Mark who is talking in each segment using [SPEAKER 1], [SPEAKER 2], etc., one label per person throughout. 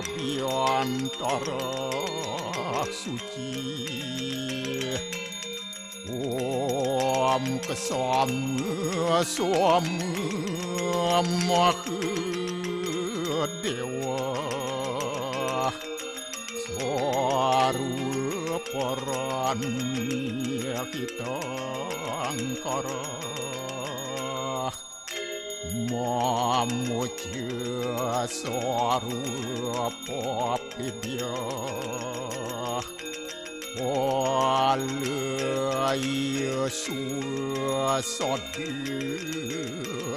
[SPEAKER 1] biantara suci. Om kesama Mahadewa Swaru parani kita angkara Mamuja swaru papidya Walaya suasadi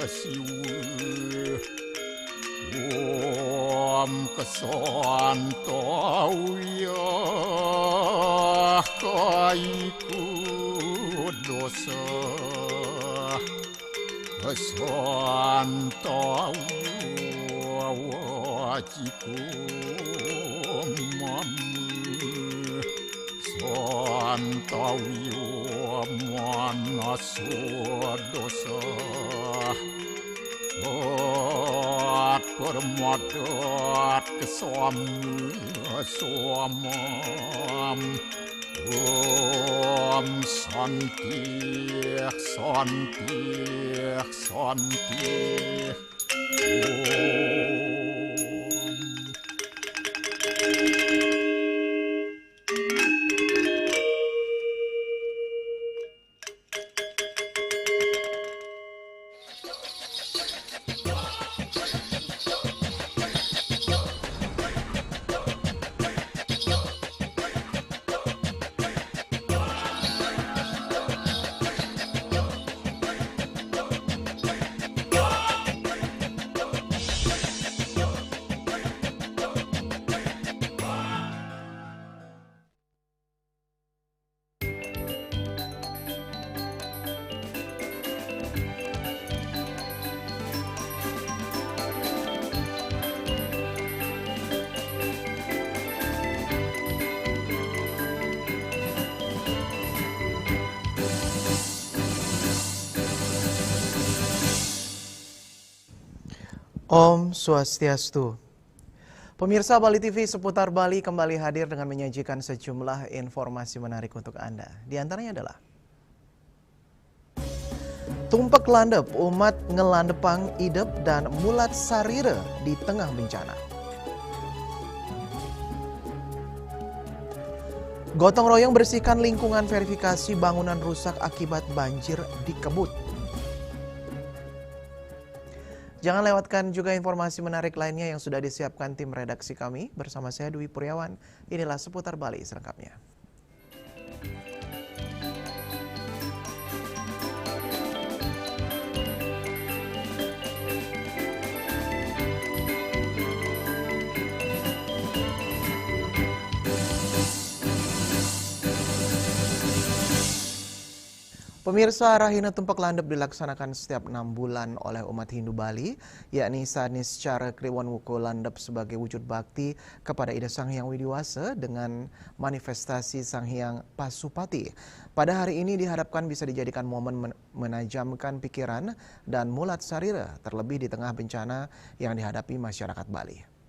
[SPEAKER 1] siwa Om kesantauya kaiku dosa kesantauya wajiku mamu santauya manaso dosa permadat kesamam Om Santi Santi Santi
[SPEAKER 2] Om Swastiastu. Pemirsa Bali TV seputar Bali kembali hadir dengan menyajikan sejumlah informasi menarik untuk Anda. Di antaranya adalah Tumpak landep, umat ngelandepang idep dan mulat sarire di tengah bencana. Gotong royong bersihkan lingkungan verifikasi bangunan rusak akibat banjir di Kebut. Jangan lewatkan juga informasi menarik lainnya yang sudah disiapkan tim redaksi kami. Bersama saya Dwi Puryawan, inilah seputar Bali selengkapnya. Pemirsa, Rahina Tumpak Landep dilaksanakan setiap 6 bulan oleh umat Hindu Bali, yakni Saniscara Kliwon Wuko Landep sebagai wujud bakti kepada Ida Sang Hyang Widiwasa dengan manifestasi Sang Hyang Pasupati. Pada hari ini diharapkan bisa dijadikan momen menajamkan pikiran dan mulat sarira, terlebih di tengah bencana yang dihadapi masyarakat Bali.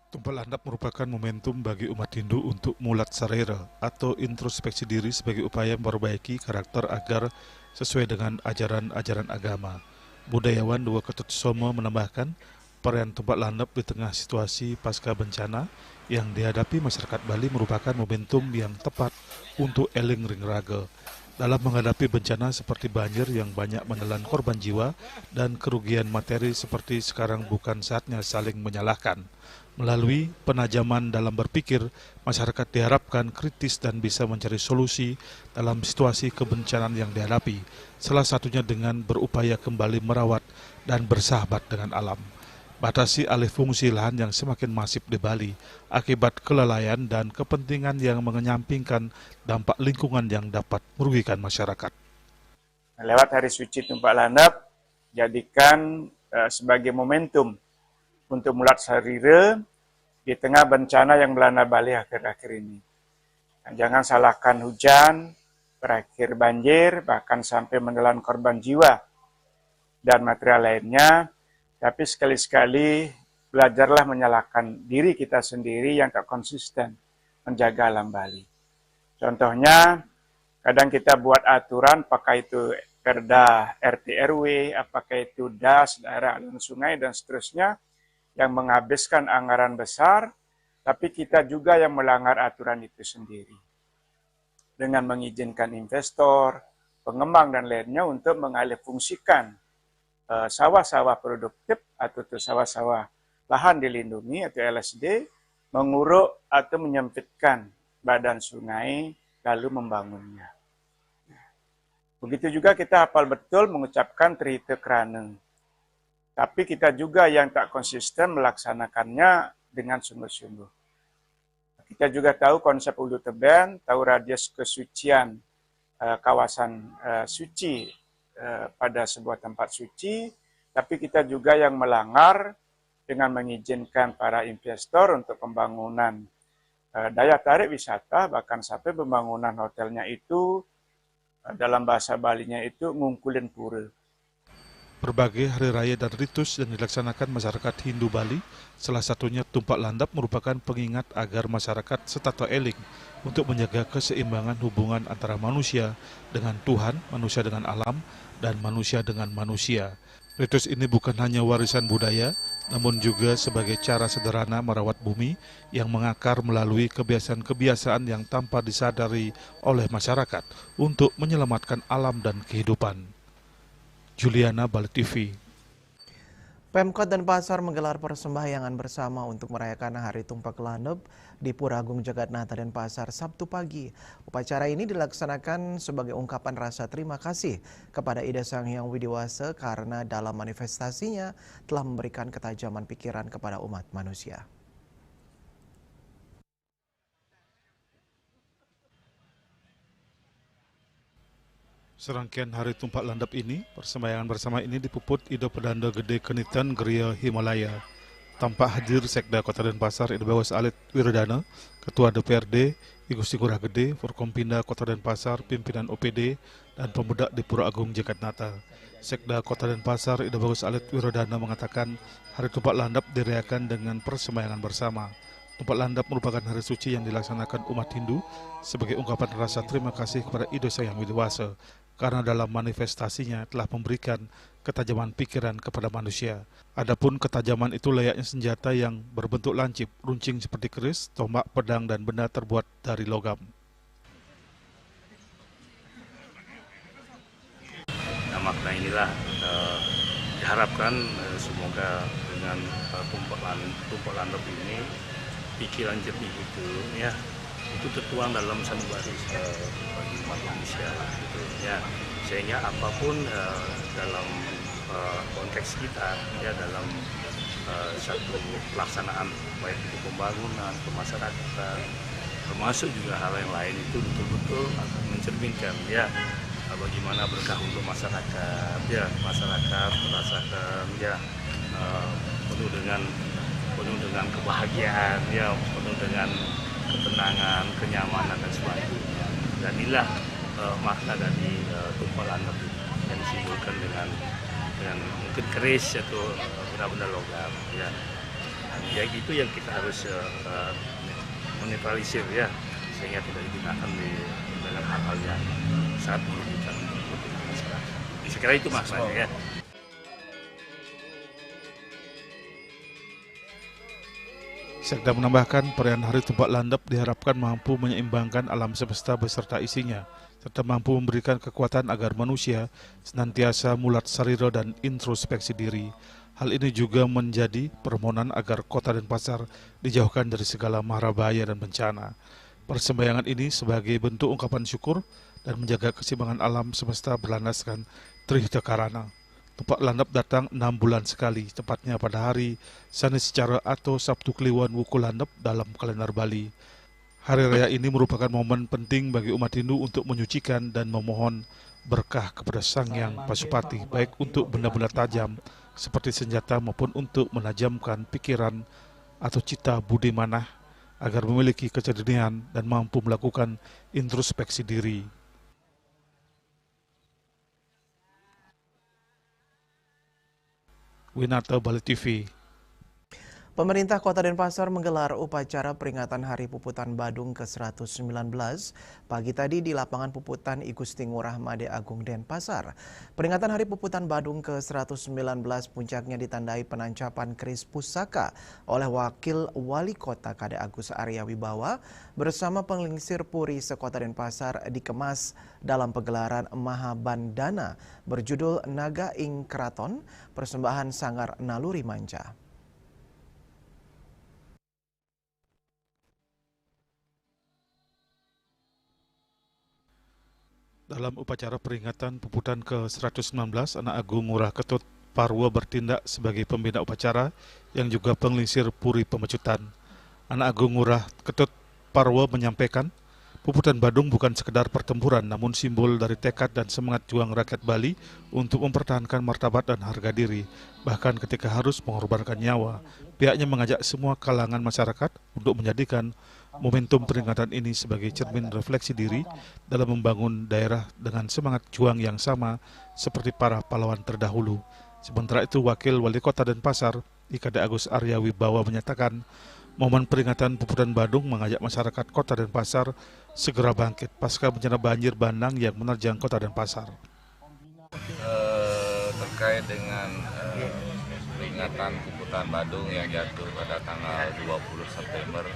[SPEAKER 3] Tumpak Landep merupakan momentum bagi umat Hindu untuk mulat sarira atau introspeksi diri sebagai upaya memperbaiki karakter agar sesuai dengan ajaran-ajaran agama. Budayawan Dua Ketut Somo menambahkan, perayaan Tumpak Landep di tengah situasi pasca bencana yang dihadapi masyarakat Bali merupakan momentum yang tepat untuk eling ring raga dalam menghadapi bencana seperti banjir yang banyak menelan korban jiwa dan kerugian materi seperti sekarang bukan saatnya saling menyalahkan. Melalui penajaman dalam berpikir, masyarakat diharapkan kritis dan bisa mencari solusi dalam situasi kebencanaan yang dihadapi, salah satunya dengan berupaya kembali merawat dan bersahabat dengan alam. Batasi alih fungsi lahan yang semakin masif di Bali akibat kelalaian dan kepentingan yang mengenyampingkan dampak lingkungan yang dapat merugikan masyarakat.
[SPEAKER 4] Lewat Hari Suci Tumpak Landep, jadikan sebagai momentum untuk mulat sarira di tengah bencana yang melanda Bali akhir-akhir ini. Dan jangan salahkan hujan, berakhir banjir, bahkan sampai menelan korban jiwa. dan material lainnya, tapi sekali-sekali belajarlah menyalahkan diri kita sendiri yang tak konsisten menjaga alam Bali. Contohnya, kadang kita buat aturan, apakah itu Perda RT RW, apakah itu DAS, daerah aliran sungai, dan seterusnya, yang menghabiskan anggaran besar, tapi kita juga yang melanggar aturan itu sendiri. Dengan mengizinkan investor, pengembang, dan lainnya untuk mengalihfungsikan sawah-sawah produktif atau sawah-sawah lahan dilindungi atau LSD, menguruk atau menyempitkan badan sungai, lalu membangunnya. Begitu juga kita hafal betul mengucapkan Trihita Krana. Tapi kita juga yang tak konsisten melaksanakannya dengan sungguh-sungguh. Kita juga tahu konsep Ulu Teben, tahu radius kesucian kawasan suci pada sebuah tempat suci, tapi kita juga yang melanggar dengan mengizinkan para investor untuk pembangunan daya tarik wisata, bahkan sampai pembangunan hotelnya itu, dalam bahasa Balinya itu ngungkulin pura.
[SPEAKER 3] Berbagai hari raya dan ritus yang dilaksanakan masyarakat Hindu Bali, salah satunya Tumpak Landap merupakan pengingat agar masyarakat setata eling untuk menjaga keseimbangan hubungan antara manusia dengan Tuhan, manusia dengan alam, dan manusia dengan manusia. Ritus ini bukan hanya warisan budaya, namun juga sebagai cara sederhana merawat bumi yang mengakar melalui kebiasaan-kebiasaan yang tanpa disadari oleh masyarakat untuk menyelamatkan alam dan kehidupan. Juliana, Bali TV.
[SPEAKER 2] Pemkot Denpasar menggelar persembahyangan bersama untuk merayakan Hari Tumpak Landap di Pura Agung Jagatnata Denpasar Sabtu pagi. Upacara ini dilaksanakan sebagai ungkapan rasa terima kasih kepada Ida Sang Hyang Widiwasa karena dalam manifestasinya telah memberikan ketajaman pikiran kepada umat manusia.
[SPEAKER 3] Serangkaian Hari Tumpak Landap ini, persembahyangan bersama ini dipuput Ido Pedanda Gede Kenitan Geria Himalaya. Tampak hadir Sekda Kota Denpasar Ido Bawas Alit Wiradana, Ketua DPRD, Igusti Ngurah Gede, Forkompinda Kota Denpasar, pimpinan OPD, dan pemuda di Pura Agung Jagatnata. Sekda Kota Denpasar Ido Bawas Alit Wiradana mengatakan Hari Tumpak Landap dirayakan dengan persembahyangan bersama. Tumpak Landap merupakan hari suci yang dilaksanakan umat Hindu sebagai ungkapan rasa terima kasih kepada Ida Sang Hyang Widiwasa karena dalam manifestasinya telah memberikan ketajaman pikiran kepada manusia. Adapun ketajaman itu layaknya senjata yang berbentuk lancip, runcing seperti keris, tombak, pedang, dan benda terbuat dari logam.
[SPEAKER 5] Nah, makna inilah diharapkan semoga dengan Tumpak Landap ini pikiran jernih itu ya itu tertuang dalam sanubari bagi umat manusia gitu ya, sehingga apapun dalam konteks kita ya dalam satu pelaksanaan baik itu pembangunan, pemasarakatan, termasuk juga hal yang lain itu betul-betul akan mencerminkan ya bagaimana berkah untuk masyarakat ya, masyarakat merasakan ya penuh dengan kebahagiaan ya, penuh dengan ketenangan, kenyamanan dan sebagainya. Dan inilah makna dari Tumpak Landap yang disimbolkan dengan mungkin keris atau benda-benda logam ya. Ya itu yang kita harus menetralisir ya, sehingga tidak digunakan dengan hal-hal yang sangat merugikan untuk masyarakat. Saya kira itu maknanya ya.
[SPEAKER 3] Sekda menambahkan perayaan Hari Tumpak Landap diharapkan mampu menyeimbangkan alam semesta beserta isinya, serta mampu memberikan kekuatan agar manusia senantiasa mulat sarira dan introspeksi diri. Hal ini juga menjadi permohonan agar Kota Denpasar dijauhkan dari segala mara bahaya dan bencana. Persembahyangan ini sebagai bentuk ungkapan syukur dan menjaga keseimbangan alam semesta berlandaskan Trihita Karana. Tumpak Landap datang 6 bulan sekali, tepatnya pada hari Saniscara atau Sabtu Kliwon Wuku Landap dalam kalender Bali. Hari raya ini merupakan momen penting bagi umat Hindu untuk menyucikan dan memohon berkah kepada Sang Hyang Pasupati, baik untuk benda-benda tajam seperti senjata maupun untuk menajamkan pikiran atau cita budi manah agar memiliki kecerdian dan mampu melakukan introspeksi diri. Winata Bali TV.
[SPEAKER 2] Pemerintah Kota Denpasar menggelar upacara peringatan Hari Puputan Badung ke-119 pagi tadi di lapangan Puputan I Gusti Ngurah Made Agung Denpasar. Peringatan Hari Puputan Badung ke-119 puncaknya ditandai penancapan keris pusaka oleh Wakil Wali Kota Kade Agus Arya Wibawa bersama penglingsir Puri sekota Denpasar dikemas dalam pegelaran Mahabandana berjudul Naga Ing Kraton, persembahan Sanggar Naluri Manca.
[SPEAKER 3] Dalam upacara peringatan Puputan ke-119, Anak Agung Ngurah Ketut Parwo bertindak sebagai pembina upacara yang juga penglingsir Puri Pemecutan. Anak Agung Ngurah Ketut Parwo menyampaikan, Puputan Badung bukan sekedar pertempuran, namun simbol dari tekad dan semangat juang rakyat Bali untuk mempertahankan martabat dan harga diri. Bahkan ketika harus mengorbankan nyawa, pihaknya mengajak semua kalangan masyarakat untuk menjadikan momentum peringatan ini sebagai cermin refleksi diri dalam membangun daerah dengan semangat juang yang sama seperti para pahlawan terdahulu. Sementara itu, Wakil Wali Kota Denpasar, Kade Agus Arya Wibawa menyatakan, momen peringatan Puputan Badung mengajak masyarakat Kota Denpasar segera bangkit pasca bencana banjir bandang yang menerjang Kota Denpasar.
[SPEAKER 6] Terkait dengan peringatan Puputan Badung yang jatuh pada tanggal 20 September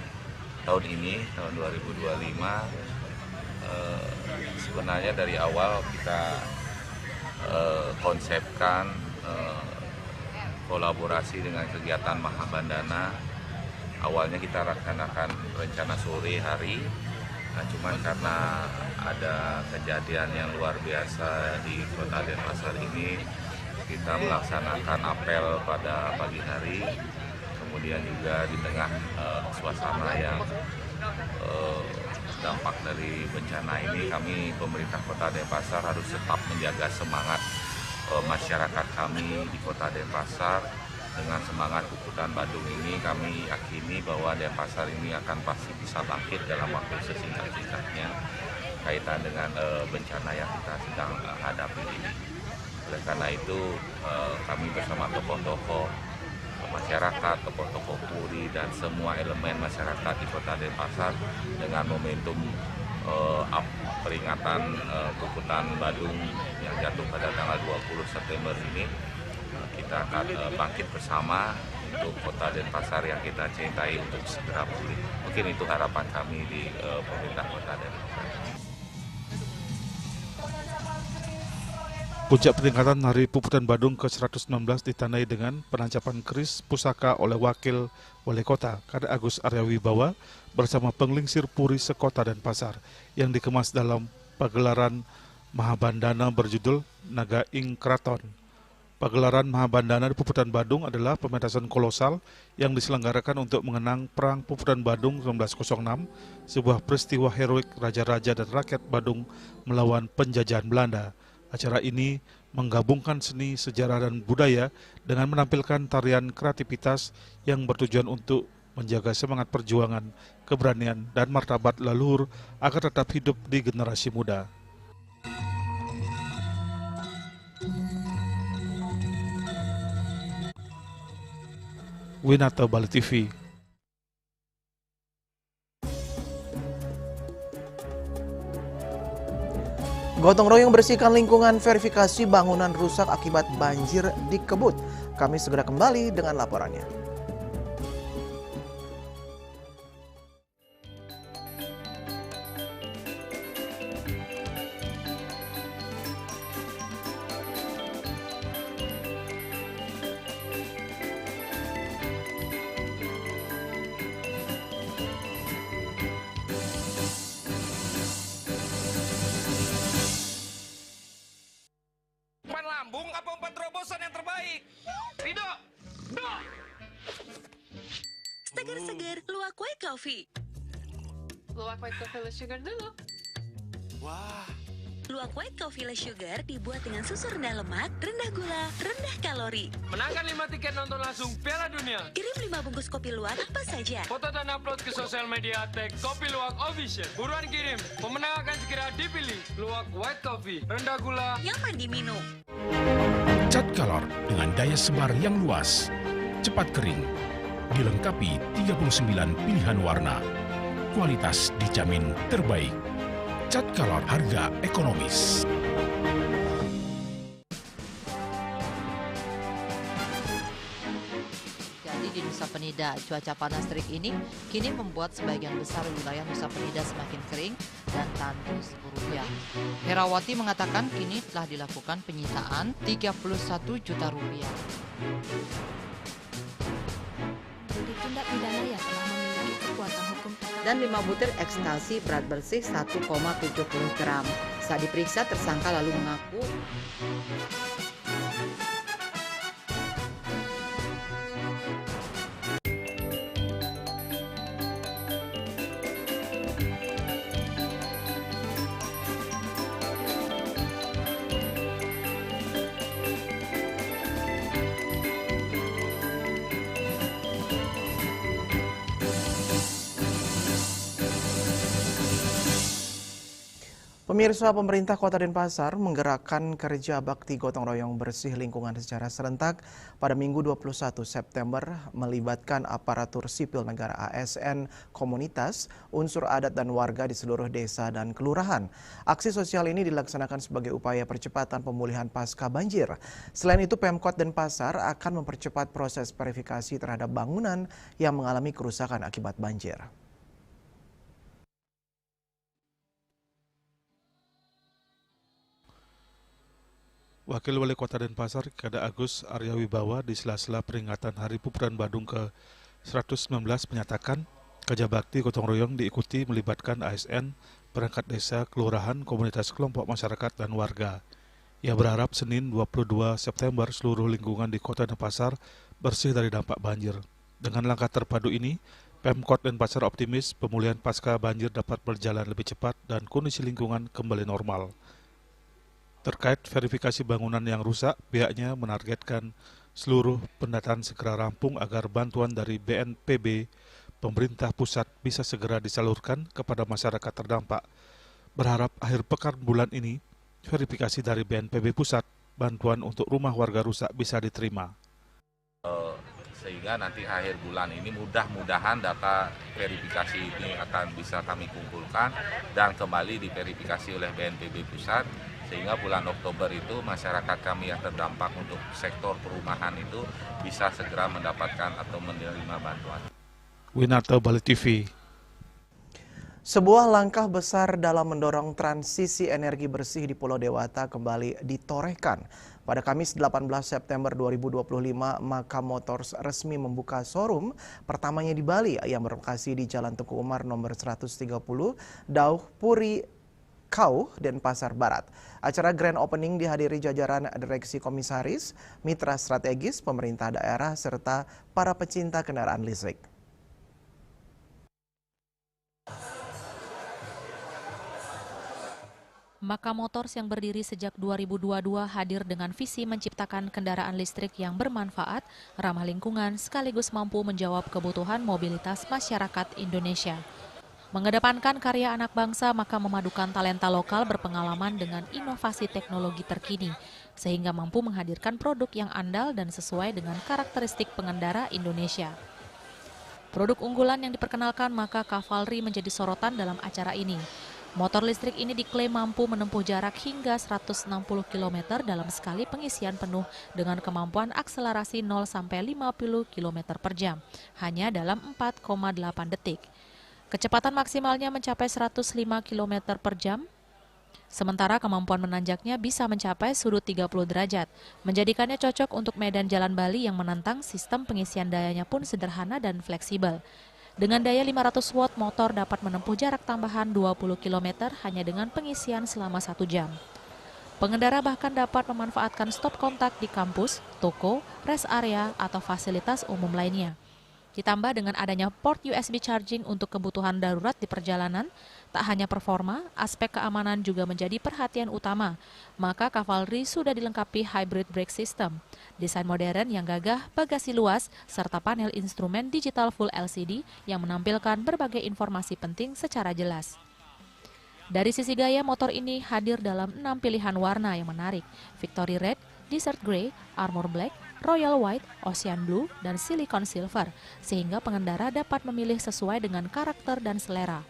[SPEAKER 6] tahun ini, tahun 2025, sebenarnya dari awal kita konsepkan kolaborasi dengan kegiatan Mahabandana. Awalnya kita laksanakan rencana sore hari, nah cuman karena ada kejadian yang luar biasa di Kota Denpasar ini, kita melaksanakan apel pada pagi hari. Kemudian juga di tengah suasana yang dampak dari bencana ini, kami pemerintah Kota Denpasar harus tetap menjaga semangat masyarakat kami di Kota Denpasar. Dengan semangat Puputan Badung ini, kami yakini bahwa Denpasar ini akan pasti bisa bangkit dalam waktu sesingkat-singkatnya kaitan dengan bencana yang kita sedang hadapi ini. Oleh karena itu, kami bersama tokoh-tokoh masyarakat, tokoh-tokoh Puri, dan semua elemen masyarakat di Kota Denpasar dengan momentum peringatan Puputan Badung yang jatuh pada tanggal 20 September ini, kita akan bangkit bersama untuk Kota Denpasar yang kita cintai untuk segera pulih. Mungkin itu harapan kami di pemerintah Kota Denpasar.
[SPEAKER 3] Puncak peringatan Hari Puputan Badung ke-119 ditandai dengan penancapan keris pusaka oleh Wakil Wali Kota Kade Agus Arya Wibawa bersama penglingsir Puri sekota Denpasar yang dikemas dalam pagelaran Mahabandana berjudul Naga Ing Kraton. Pagelaran Mahabandana di Puputan Badung adalah pementasan kolosal yang diselenggarakan untuk mengenang Perang Puputan Badung 1906, sebuah peristiwa heroik raja-raja dan rakyat Badung melawan penjajahan Belanda. Acara ini menggabungkan seni, sejarah, dan budaya dengan menampilkan tarian kreativitas yang bertujuan untuk menjaga semangat perjuangan, keberanian, dan martabat leluhur agar tetap hidup di generasi muda. Winata Bali TV.
[SPEAKER 2] Gotong royong bersihkan lingkungan, verifikasi bangunan rusak akibat banjir di Kebut. Kami segera kembali dengan laporannya.
[SPEAKER 7] Lambung apa 4 terobosan yang terbaik? Rido! Do!
[SPEAKER 8] Seger-seger, luwak white coffee.
[SPEAKER 9] Luwak white coffee less sugar dulu.
[SPEAKER 7] Wah,
[SPEAKER 8] Luwak white coffee less sugar dibuat dengan susu rendah lemak, rendah gula, rendah kalori.
[SPEAKER 7] menangkan 5 tiket nonton langsung Piala Dunia.
[SPEAKER 8] Kirim 5 bungkus kopi luwak apa saja.
[SPEAKER 7] Foto dan upload ke sosial media tag Kopi Luwak Official. Buruan kirim, pemenang akan segera dipilih. Luwak white coffee, rendah gula,
[SPEAKER 8] Nyaman diminum.
[SPEAKER 3] Cat
[SPEAKER 10] Color dengan daya sebar yang luas, cepat kering, dilengkapi 39 pilihan warna. Kualitas dijamin terbaik. Cat Color harga ekonomis.
[SPEAKER 11] Di Nusa Penida, cuaca panas terik ini kini membuat sebagian besar wilayah Nusa Penida semakin kering dan tandus rupiah. Herawati mengatakan kini telah dilakukan penyitaan 31 juta rupiah.
[SPEAKER 12] Tindak pidana yang telah memiliki kekuatan hukum
[SPEAKER 11] Dan 5 butir ekstasi berat bersih 1,70 gram. Saat diperiksa, tersangka lalu mengaku
[SPEAKER 2] Pemirsa, pemerintah Kota Denpasar menggerakkan kerja bakti gotong royong bersih lingkungan secara serentak pada Minggu 21 September melibatkan aparatur sipil negara ASN, komunitas, unsur adat dan warga di seluruh desa dan kelurahan. Aksi sosial ini dilaksanakan sebagai upaya percepatan pemulihan pasca banjir. Selain itu, Pemkot Denpasar akan mempercepat proses verifikasi terhadap bangunan yang mengalami kerusakan akibat banjir.
[SPEAKER 3] Wakil Wali Kota Denpasar, Kada Agus Arya Wibawa, di sela-sela peringatan Hari Pupran Badung ke-119 menyatakan kerja bakti gotong royong diikuti melibatkan ASN, perangkat desa, kelurahan, komunitas kelompok masyarakat, dan warga. Ia berharap Senin 22 September seluruh lingkungan di Kota Denpasar bersih dari dampak banjir. Dengan langkah terpadu ini, Pemkot Denpasar optimis pemulihan pasca banjir dapat berjalan lebih cepat dan kondisi lingkungan kembali normal. Terkait verifikasi bangunan yang rusak, pihaknya menargetkan seluruh pendataan segera rampung agar bantuan dari BNPB, pemerintah pusat, bisa segera disalurkan kepada masyarakat terdampak. Berharap akhir pekan bulan ini, verifikasi dari BNPB pusat, bantuan untuk rumah warga rusak bisa diterima.
[SPEAKER 6] Sehingga nanti akhir bulan ini mudah-mudahan data verifikasi ini akan bisa kami kumpulkan dan kembali diverifikasi oleh BNPB pusat, sehingga bulan Oktober itu masyarakat kami yang terdampak untuk sektor perumahan itu bisa segera mendapatkan atau menerima bantuan.
[SPEAKER 3] Winarto, Bali TV.
[SPEAKER 2] Sebuah langkah besar dalam mendorong transisi energi bersih di Pulau Dewata kembali ditorehkan. Pada Kamis 18 September 2025, Makam Motors resmi membuka showroom pertamanya di Bali yang berlokasi di Jalan Teguh Umar nomor 130, Dauh Puri Kau, Denpasar Barat. Acara grand opening dihadiri jajaran direksi komisaris, mitra strategis, pemerintah daerah, serta para pecinta kendaraan listrik.
[SPEAKER 12] Makam Motors yang berdiri sejak 2022 hadir dengan visi menciptakan kendaraan listrik yang bermanfaat, ramah lingkungan, sekaligus mampu menjawab kebutuhan mobilitas masyarakat Indonesia. Mengedepankan karya anak bangsa, maka memadukan talenta lokal berpengalaman dengan inovasi teknologi terkini, sehingga mampu menghadirkan produk yang andal dan sesuai dengan karakteristik pengendara Indonesia. Produk unggulan yang diperkenalkan maka Cavalry menjadi sorotan dalam acara ini. Motor listrik ini diklaim mampu menempuh jarak hingga 160 km dalam sekali pengisian penuh dengan kemampuan akselerasi 0-50 km per jam, hanya dalam 4,8 detik. Kecepatan maksimalnya mencapai 105 km per jam, sementara kemampuan menanjaknya bisa mencapai sudut 30 derajat, menjadikannya cocok untuk medan jalan Bali yang menantang. Sistem pengisian dayanya pun sederhana dan fleksibel. Dengan daya 500 watt, motor dapat menempuh jarak tambahan 20 km hanya dengan pengisian selama 1 jam. Pengendara bahkan dapat memanfaatkan stop kontak di kampus, toko, rest area, atau fasilitas umum lainnya. Ditambah dengan adanya port USB charging untuk kebutuhan darurat di perjalanan, tak hanya performa, aspek keamanan juga menjadi perhatian utama. Maka Cavalry sudah dilengkapi hybrid brake system, desain modern yang gagah, bagasi luas, serta panel instrumen digital full LCD yang menampilkan berbagai informasi penting secara jelas. Dari sisi gaya, motor ini hadir dalam 6 pilihan warna yang menarik: Victory Red, Desert Grey, Armor Black, Royal White, Ocean Blue, dan Silicon Silver, sehingga pengendara dapat memilih sesuai dengan karakter dan selera.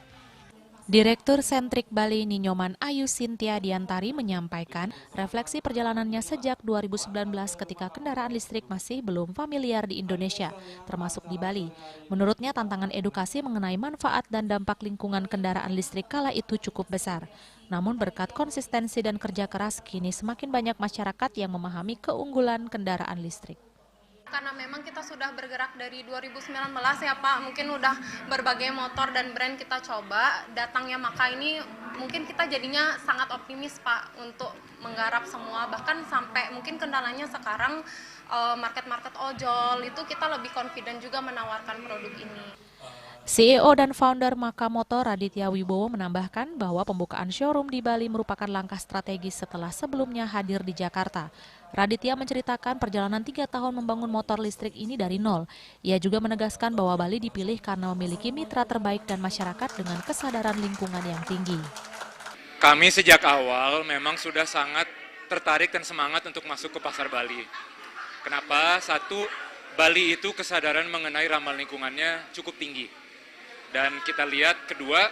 [SPEAKER 12] Direktur Sentrik Bali Ninyoman Ayu Sintia Diantari menyampaikan refleksi perjalanannya sejak 2019 ketika kendaraan listrik masih belum familiar di Indonesia, termasuk di Bali. Menurutnya tantangan edukasi mengenai manfaat dan dampak lingkungan kendaraan listrik kala itu cukup besar. Namun berkat konsistensi dan kerja keras, kini semakin banyak masyarakat yang memahami keunggulan kendaraan listrik.
[SPEAKER 9] Karena memang kita sudah bergerak dari 2019 ya Pak, mungkin udah berbagai motor dan brand kita coba. Datangnya Maka ini mungkin kita jadinya sangat optimis Pak untuk menggarap semua. Bahkan sampai mungkin kendalanya sekarang market-market ojol itu kita lebih confident juga menawarkan produk ini.
[SPEAKER 12] CEO dan founder Maka Motor Raditya Wibowo menambahkan bahwa pembukaan showroom di Bali merupakan langkah strategis setelah sebelumnya hadir di Jakarta. Raditya menceritakan perjalanan 3 tahun membangun motor listrik ini dari nol. Ia juga menegaskan bahwa Bali dipilih karena memiliki mitra terbaik dan masyarakat dengan kesadaran lingkungan yang tinggi.
[SPEAKER 13] Kami sejak awal memang sudah sangat tertarik dan semangat untuk masuk ke pasar Bali. Kenapa? Satu, Bali itu kesadaran mengenai ramah lingkungannya cukup tinggi. Dan kita lihat, kedua,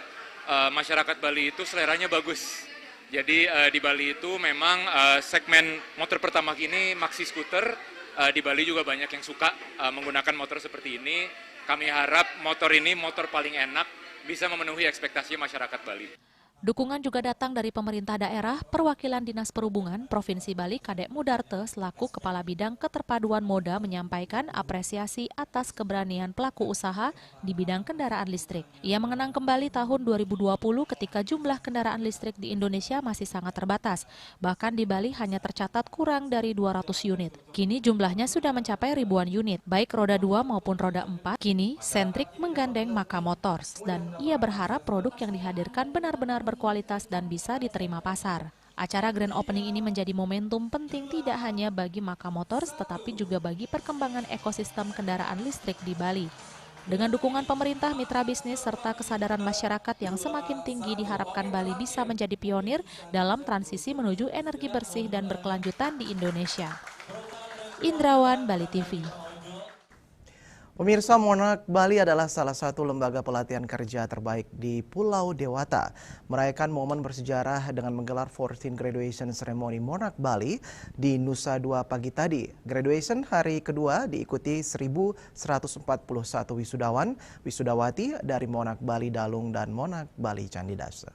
[SPEAKER 13] masyarakat Bali itu seleranya bagus. Jadi di Bali itu memang segmen motor pertama ini maxi scooter. Di Bali juga banyak yang suka menggunakan motor seperti ini. Kami harap motor ini motor paling enak, bisa memenuhi ekspektasi masyarakat Bali.
[SPEAKER 12] Dukungan juga datang dari pemerintah daerah, perwakilan Dinas Perhubungan Provinsi Bali Kadek Mudarte selaku Kepala Bidang Keterpaduan Moda menyampaikan apresiasi atas keberanian pelaku usaha di bidang kendaraan listrik. Ia mengenang kembali tahun 2020 ketika jumlah kendaraan listrik di Indonesia masih sangat terbatas. Bahkan di Bali hanya tercatat kurang dari 200 unit. Kini jumlahnya sudah mencapai ribuan unit, baik roda 2 maupun roda 4. Kini Sentrik menggandeng Maka Motors dan ia berharap produk yang dihadirkan benar-benar berkualitas dan bisa diterima pasar. Acara grand opening ini menjadi momentum penting tidak hanya bagi Maka Motors tetapi juga bagi perkembangan ekosistem kendaraan listrik di Bali. Dengan dukungan pemerintah, mitra bisnis serta kesadaran masyarakat yang semakin tinggi diharapkan Bali bisa menjadi pionir dalam transisi menuju energi bersih dan berkelanjutan di Indonesia. Indrawan, Bali TV.
[SPEAKER 2] Pemirsa, Monarch Bali adalah salah satu lembaga pelatihan kerja terbaik di Pulau Dewata. Merayakan momen bersejarah dengan menggelar 14 Graduation Ceremony Monarch Bali di Nusa Dua pagi tadi. Graduation hari kedua diikuti 1.141 wisudawan, wisudawati dari Monarch Bali Dalung dan Monarch Bali Candidase.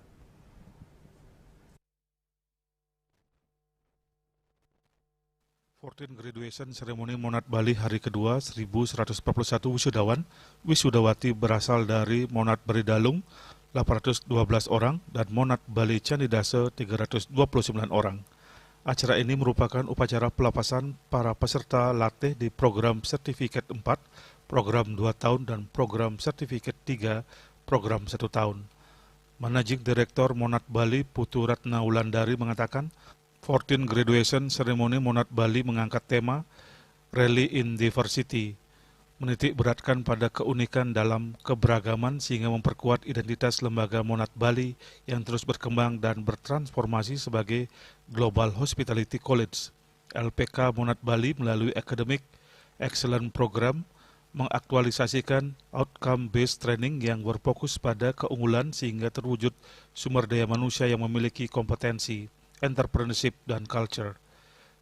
[SPEAKER 3] Graduation Ceremony Monarch Bali hari kedua, 1.141 wisudawan, wisudawati berasal dari Monarch Bali Dalung 812 orang dan Monarch Bali Candidase 329 orang. Acara ini merupakan upacara pelepasan para peserta latih di program Sertifikat 4, program 2 tahun dan program Sertifikat 3, program 1 tahun. Managing Director Monarch Bali Putu Ratna Wulandari mengatakan, 14 Graduation Ceremony Monarch Bali mengangkat tema Rally in Diversity, menitik beratkan pada keunikan dalam keberagaman sehingga memperkuat identitas lembaga Monarch Bali yang terus berkembang dan bertransformasi sebagai Global Hospitality College. LPK Monarch Bali melalui Academic Excellence Program mengaktualisasikan outcome-based training yang berfokus pada keunggulan sehingga terwujud sumber daya manusia yang memiliki kompetensi, entrepreneurship, dan culture.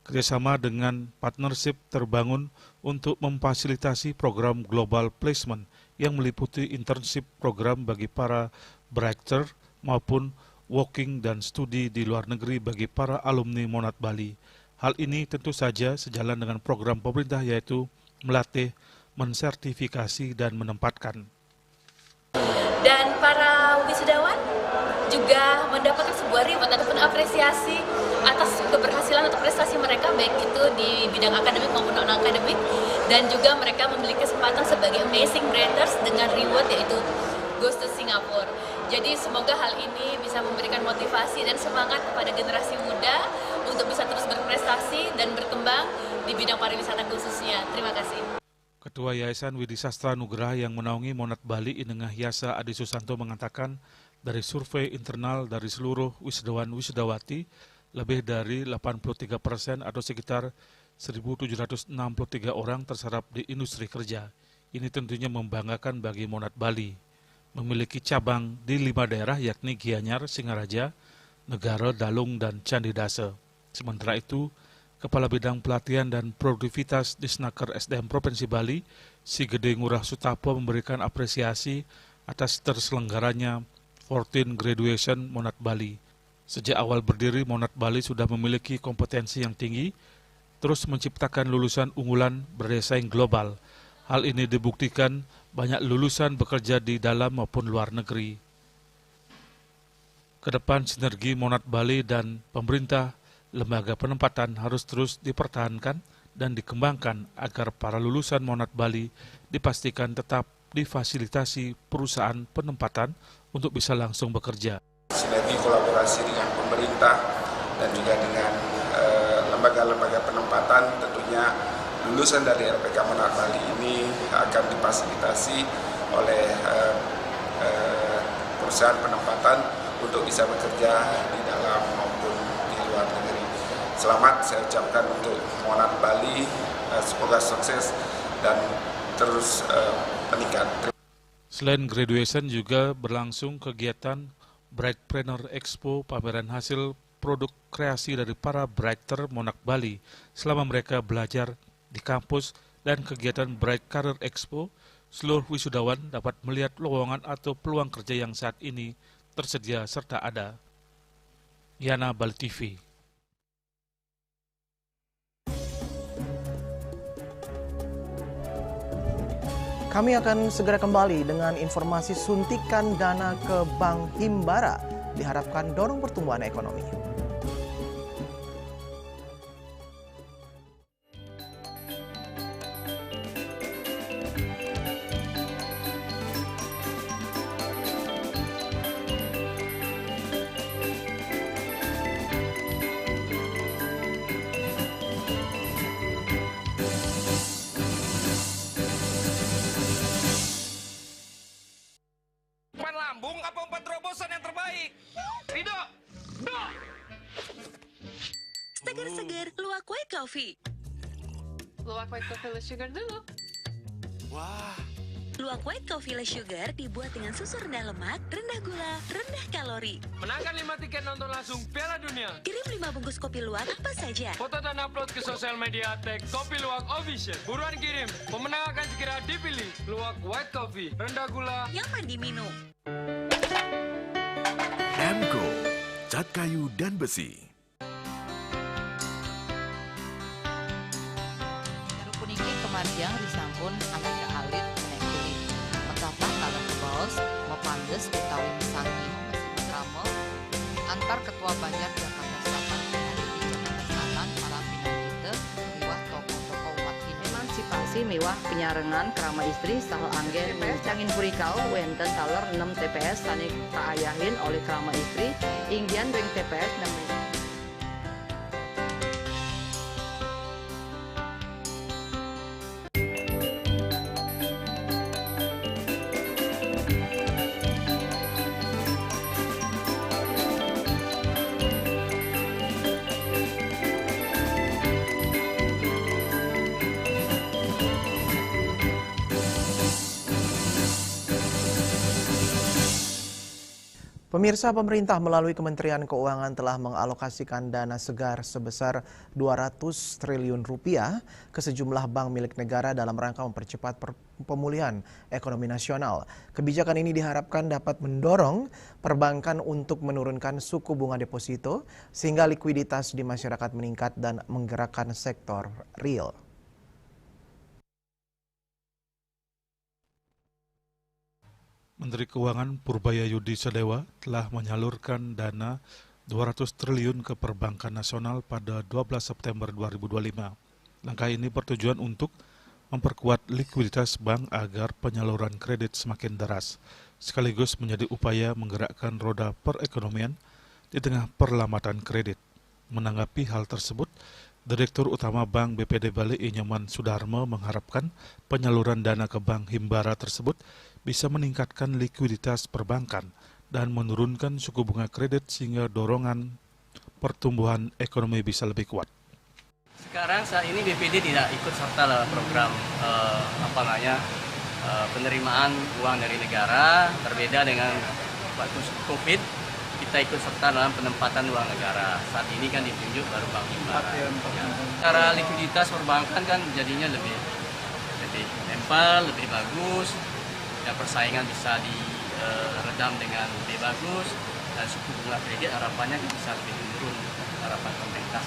[SPEAKER 3] Kerjasama dengan partnership terbangun untuk memfasilitasi program global placement yang meliputi internship program bagi para brighter maupun working dan studi di luar negeri bagi para alumni Monarch Bali. Hal ini tentu saja sejalan dengan program pemerintah yaitu melatih, mensertifikasi, dan menempatkan.
[SPEAKER 14] Dan para wisudawan juga mendapatkan sebuah reward ataupun apresiasi atas keberhasilan atau prestasi mereka baik itu di bidang akademik maupun non-akademik, dan juga mereka memiliki kesempatan sebagai amazing branders dengan reward yaitu Goes to Singapore. Jadi semoga hal ini bisa memberikan motivasi dan semangat kepada generasi muda untuk bisa terus berprestasi dan berkembang di bidang pariwisata khususnya. Terima kasih.
[SPEAKER 3] Ketua Yayasan Widi Sastra Nugraha yang menaungi Monarch Bali Inengah Yasa Adi Susanto mengatakan, dari survei internal dari seluruh wisudawan-wisudawati, Lebih dari 83% atau sekitar 1.763 orang terserap di industri kerja. Ini tentunya membanggakan bagi Monat Bali. Memiliki cabang di 5 daerah yakni Gianyar, Singaraja, Negara, Dalung, dan Candi Dase. Sementara itu, Kepala Bidang Pelatihan dan Produktivitas di Snaker SDM Provinsi Bali, Si Gede Ngurah Sutapo memberikan apresiasi atas terselenggaranya 14 Graduation Monat Bali. Sejak awal berdiri, Monat Bali sudah memiliki kompetensi yang tinggi, terus menciptakan lulusan unggulan bersaing global. Hal ini dibuktikan banyak lulusan bekerja di dalam maupun luar negeri. Kedepan sinergi Monat Bali dan pemerintah, lembaga penempatan harus terus dipertahankan dan dikembangkan agar para lulusan Monat Bali dipastikan tetap difasilitasi perusahaan penempatan untuk bisa langsung bekerja.
[SPEAKER 15] Sinergi kolaborasi dengan pemerintah dan juga dengan lembaga-lembaga penempatan, tentunya lulusan dari RPK Monat Bali ini akan difasilitasi oleh perusahaan penempatan untuk bisa bekerja di dalam maupun di luar negeri. Selamat saya ucapkan untuk Monat Bali, semoga sukses dan terus meningkat.
[SPEAKER 3] Selain graduation juga berlangsung kegiatan Brightpreneur Expo, pameran hasil produk kreasi dari para Brighter Monat Bali selama mereka belajar di kampus, dan kegiatan Bright Career Expo, seluruh wisudawan dapat melihat lowongan atau peluang kerja yang saat ini tersedia serta ada. Yana, Bali TV.
[SPEAKER 2] Kami akan segera kembali dengan informasi suntikan dana ke Bank Himbara diharapkan dorong pertumbuhan ekonomi.
[SPEAKER 8] Seger-seger, luwak white coffee.
[SPEAKER 7] Luwak white coffee less sugar dulu.
[SPEAKER 8] Wah. Luwak white coffee less sugar dibuat dengan susu rendah lemak, rendah gula, rendah kalori.
[SPEAKER 7] Menangkan 5 tiket nonton langsung Piala Dunia.
[SPEAKER 8] Kirim 5 bungkus kopi luwak apa saja.
[SPEAKER 7] Foto dan upload ke sosial media tag Kopi Luwak Official. Buruan kirim, pemenang akan segera dipilih. Luwak white coffee, rendah gula,
[SPEAKER 8] nyaman diminum.
[SPEAKER 16] Emco, cat kayu dan besi.
[SPEAKER 11] Kemarjang disampun aneka alit menek kulit. Metapa kalau kebos, mepandes utawi misangi mesin drama antar Ketua Banjar Jakarta Selatan dan di Jakarta Selatan para pinangkita miwah tokoh-tokoh umat Hindu. Emansipasi miwah penyarengan kerama istri saha anggen TPS Cangin Purikau wenten taler 6 TPS sani kaayahin oleh kerama istri inggian ring TPS 6.
[SPEAKER 2] Pemirsa, pemerintah melalui Kementerian Keuangan telah mengalokasikan dana segar sebesar 200 triliun rupiah ke sejumlah bank milik negara dalam rangka mempercepat pemulihan ekonomi nasional. Kebijakan ini diharapkan dapat mendorong perbankan untuk menurunkan suku bunga deposito sehingga likuiditas di masyarakat meningkat dan menggerakkan sektor real.
[SPEAKER 3] Menteri Keuangan Purbayayudi Sadewa telah menyalurkan dana 200 triliun ke perbankan nasional pada 12 September 2025. Langkah ini bertujuan untuk memperkuat likuiditas bank agar penyaluran kredit semakin deras, sekaligus menjadi upaya menggerakkan roda perekonomian di tengah perlambatan kredit. Menanggapi hal tersebut, Direktur Utama Bank BPD Bali Inyoman Sudarmo mengharapkan penyaluran dana ke Bank Himbara tersebut bisa meningkatkan likuiditas perbankan dan menurunkan suku bunga kredit sehingga dorongan pertumbuhan ekonomi bisa lebih kuat.
[SPEAKER 17] Sekarang saat ini BPD tidak ikut serta dalam program penerimaan uang dari negara, berbeda dengan waktu COVID, kita ikut serta dalam penempatan uang negara. Saat ini kan ditunjuk baru Bank Himbara. Cara likuiditas perbankan kan jadinya lebih nempel, lebih bagus, dan persaingan bisa diredam dengan lebih bagus, dan suku bunga kredit harapannya bisa lebih turun, harapan pemerintah.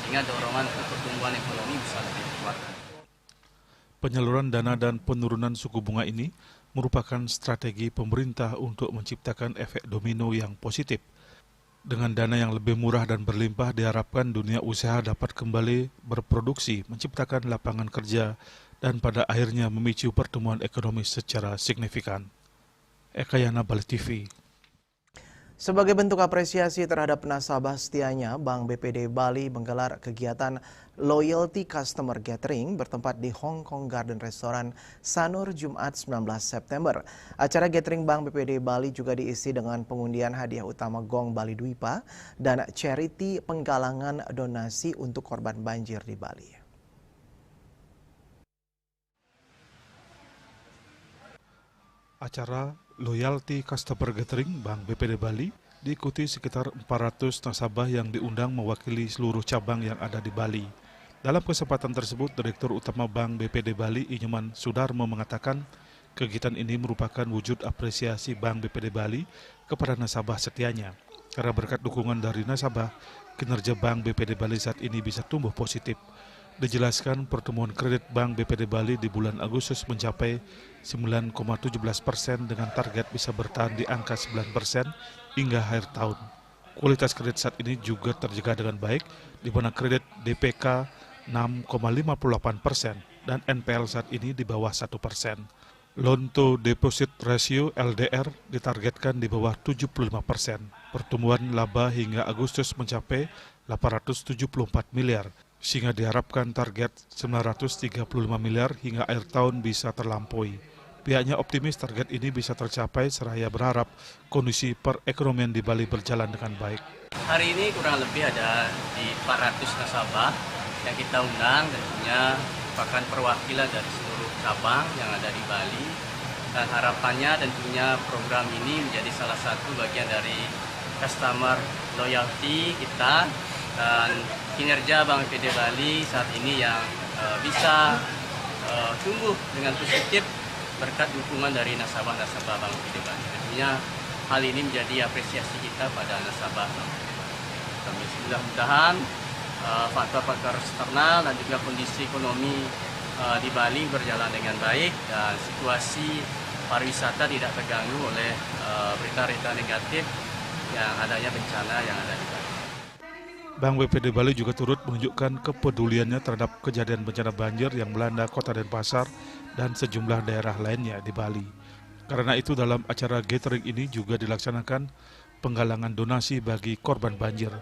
[SPEAKER 17] Sehingga dorongan untuk pertumbuhan ekonomi bisa lebih kuat.
[SPEAKER 3] Penyaluran dana dan penurunan suku bunga ini merupakan strategi pemerintah untuk menciptakan efek domino yang positif. Dengan dana yang lebih murah dan berlimpah, diharapkan dunia usaha dapat kembali berproduksi, menciptakan lapangan kerja, dan pada akhirnya memicu pertumbuhan ekonomi secara signifikan. Eka Yana, Bali TV.
[SPEAKER 2] Sebagai bentuk apresiasi terhadap nasabah setianya, Bank BPD Bali menggelar kegiatan Loyalty Customer Gathering bertempat di Hong Kong Garden Restaurant Sanur Jumat 19 September. Acara gathering Bank BPD Bali juga diisi dengan pengundian hadiah utama Gong Bali Dwipa dan charity penggalangan donasi untuk korban banjir di Bali.
[SPEAKER 3] Acara Loyalty Customer Gathering Bank BPD Bali diikuti sekitar 400 nasabah yang diundang mewakili seluruh cabang yang ada di Bali. Dalam kesempatan tersebut, Direktur Utama Bank BPD Bali, Inyoman Sudarmo, mengatakan kegiatan ini merupakan wujud apresiasi Bank BPD Bali kepada nasabah setianya. Karena berkat dukungan dari nasabah, kinerja Bank BPD Bali saat ini bisa tumbuh positif. Dijelaskan pertumbuhan kredit Bank BPD Bali di bulan Agustus mencapai 9,17% dengan target bisa bertahan di angka 9% hingga akhir tahun. Kualitas kredit saat ini juga terjaga dengan baik, di mana kredit DPK 6,58% dan NPL saat ini di bawah 1%. Loan to Deposit Ratio LDR ditargetkan di bawah 75%. Pertumbuhan laba hingga Agustus mencapai 874 miliar. Sehingga diharapkan target 935 miliar hingga akhir tahun bisa terlampaui. Pihaknya optimis target ini bisa tercapai seraya berharap kondisi perekonomian di Bali berjalan dengan baik.
[SPEAKER 17] Hari ini kurang lebih ada di 400 nasabah yang kita undang, tentunya merupakan perwakilan dari seluruh cabang yang ada di Bali. Dan harapannya tentunya program ini menjadi salah satu bagian dari customer loyalty kita dan kinerja Bank BPD Bali saat ini yang bisa tumbuh dengan positif berkat dukungan dari nasabah-nasabah Bank BPD Bali. Tentunya hal ini menjadi apresiasi kita pada nasabah. Kami mudah-mudahan faktor-faktor eksternal dan juga kondisi ekonomi di Bali berjalan dengan baik dan situasi pariwisata tidak terganggu oleh berita-berita negatif yang adanya bencana yang ada di Bali.
[SPEAKER 3] Bank BPD Bali juga turut menunjukkan kepeduliannya terhadap kejadian bencana banjir yang melanda Kota Denpasar dan sejumlah daerah lainnya di Bali. Karena itu dalam acara gathering ini juga dilaksanakan penggalangan donasi bagi korban banjir.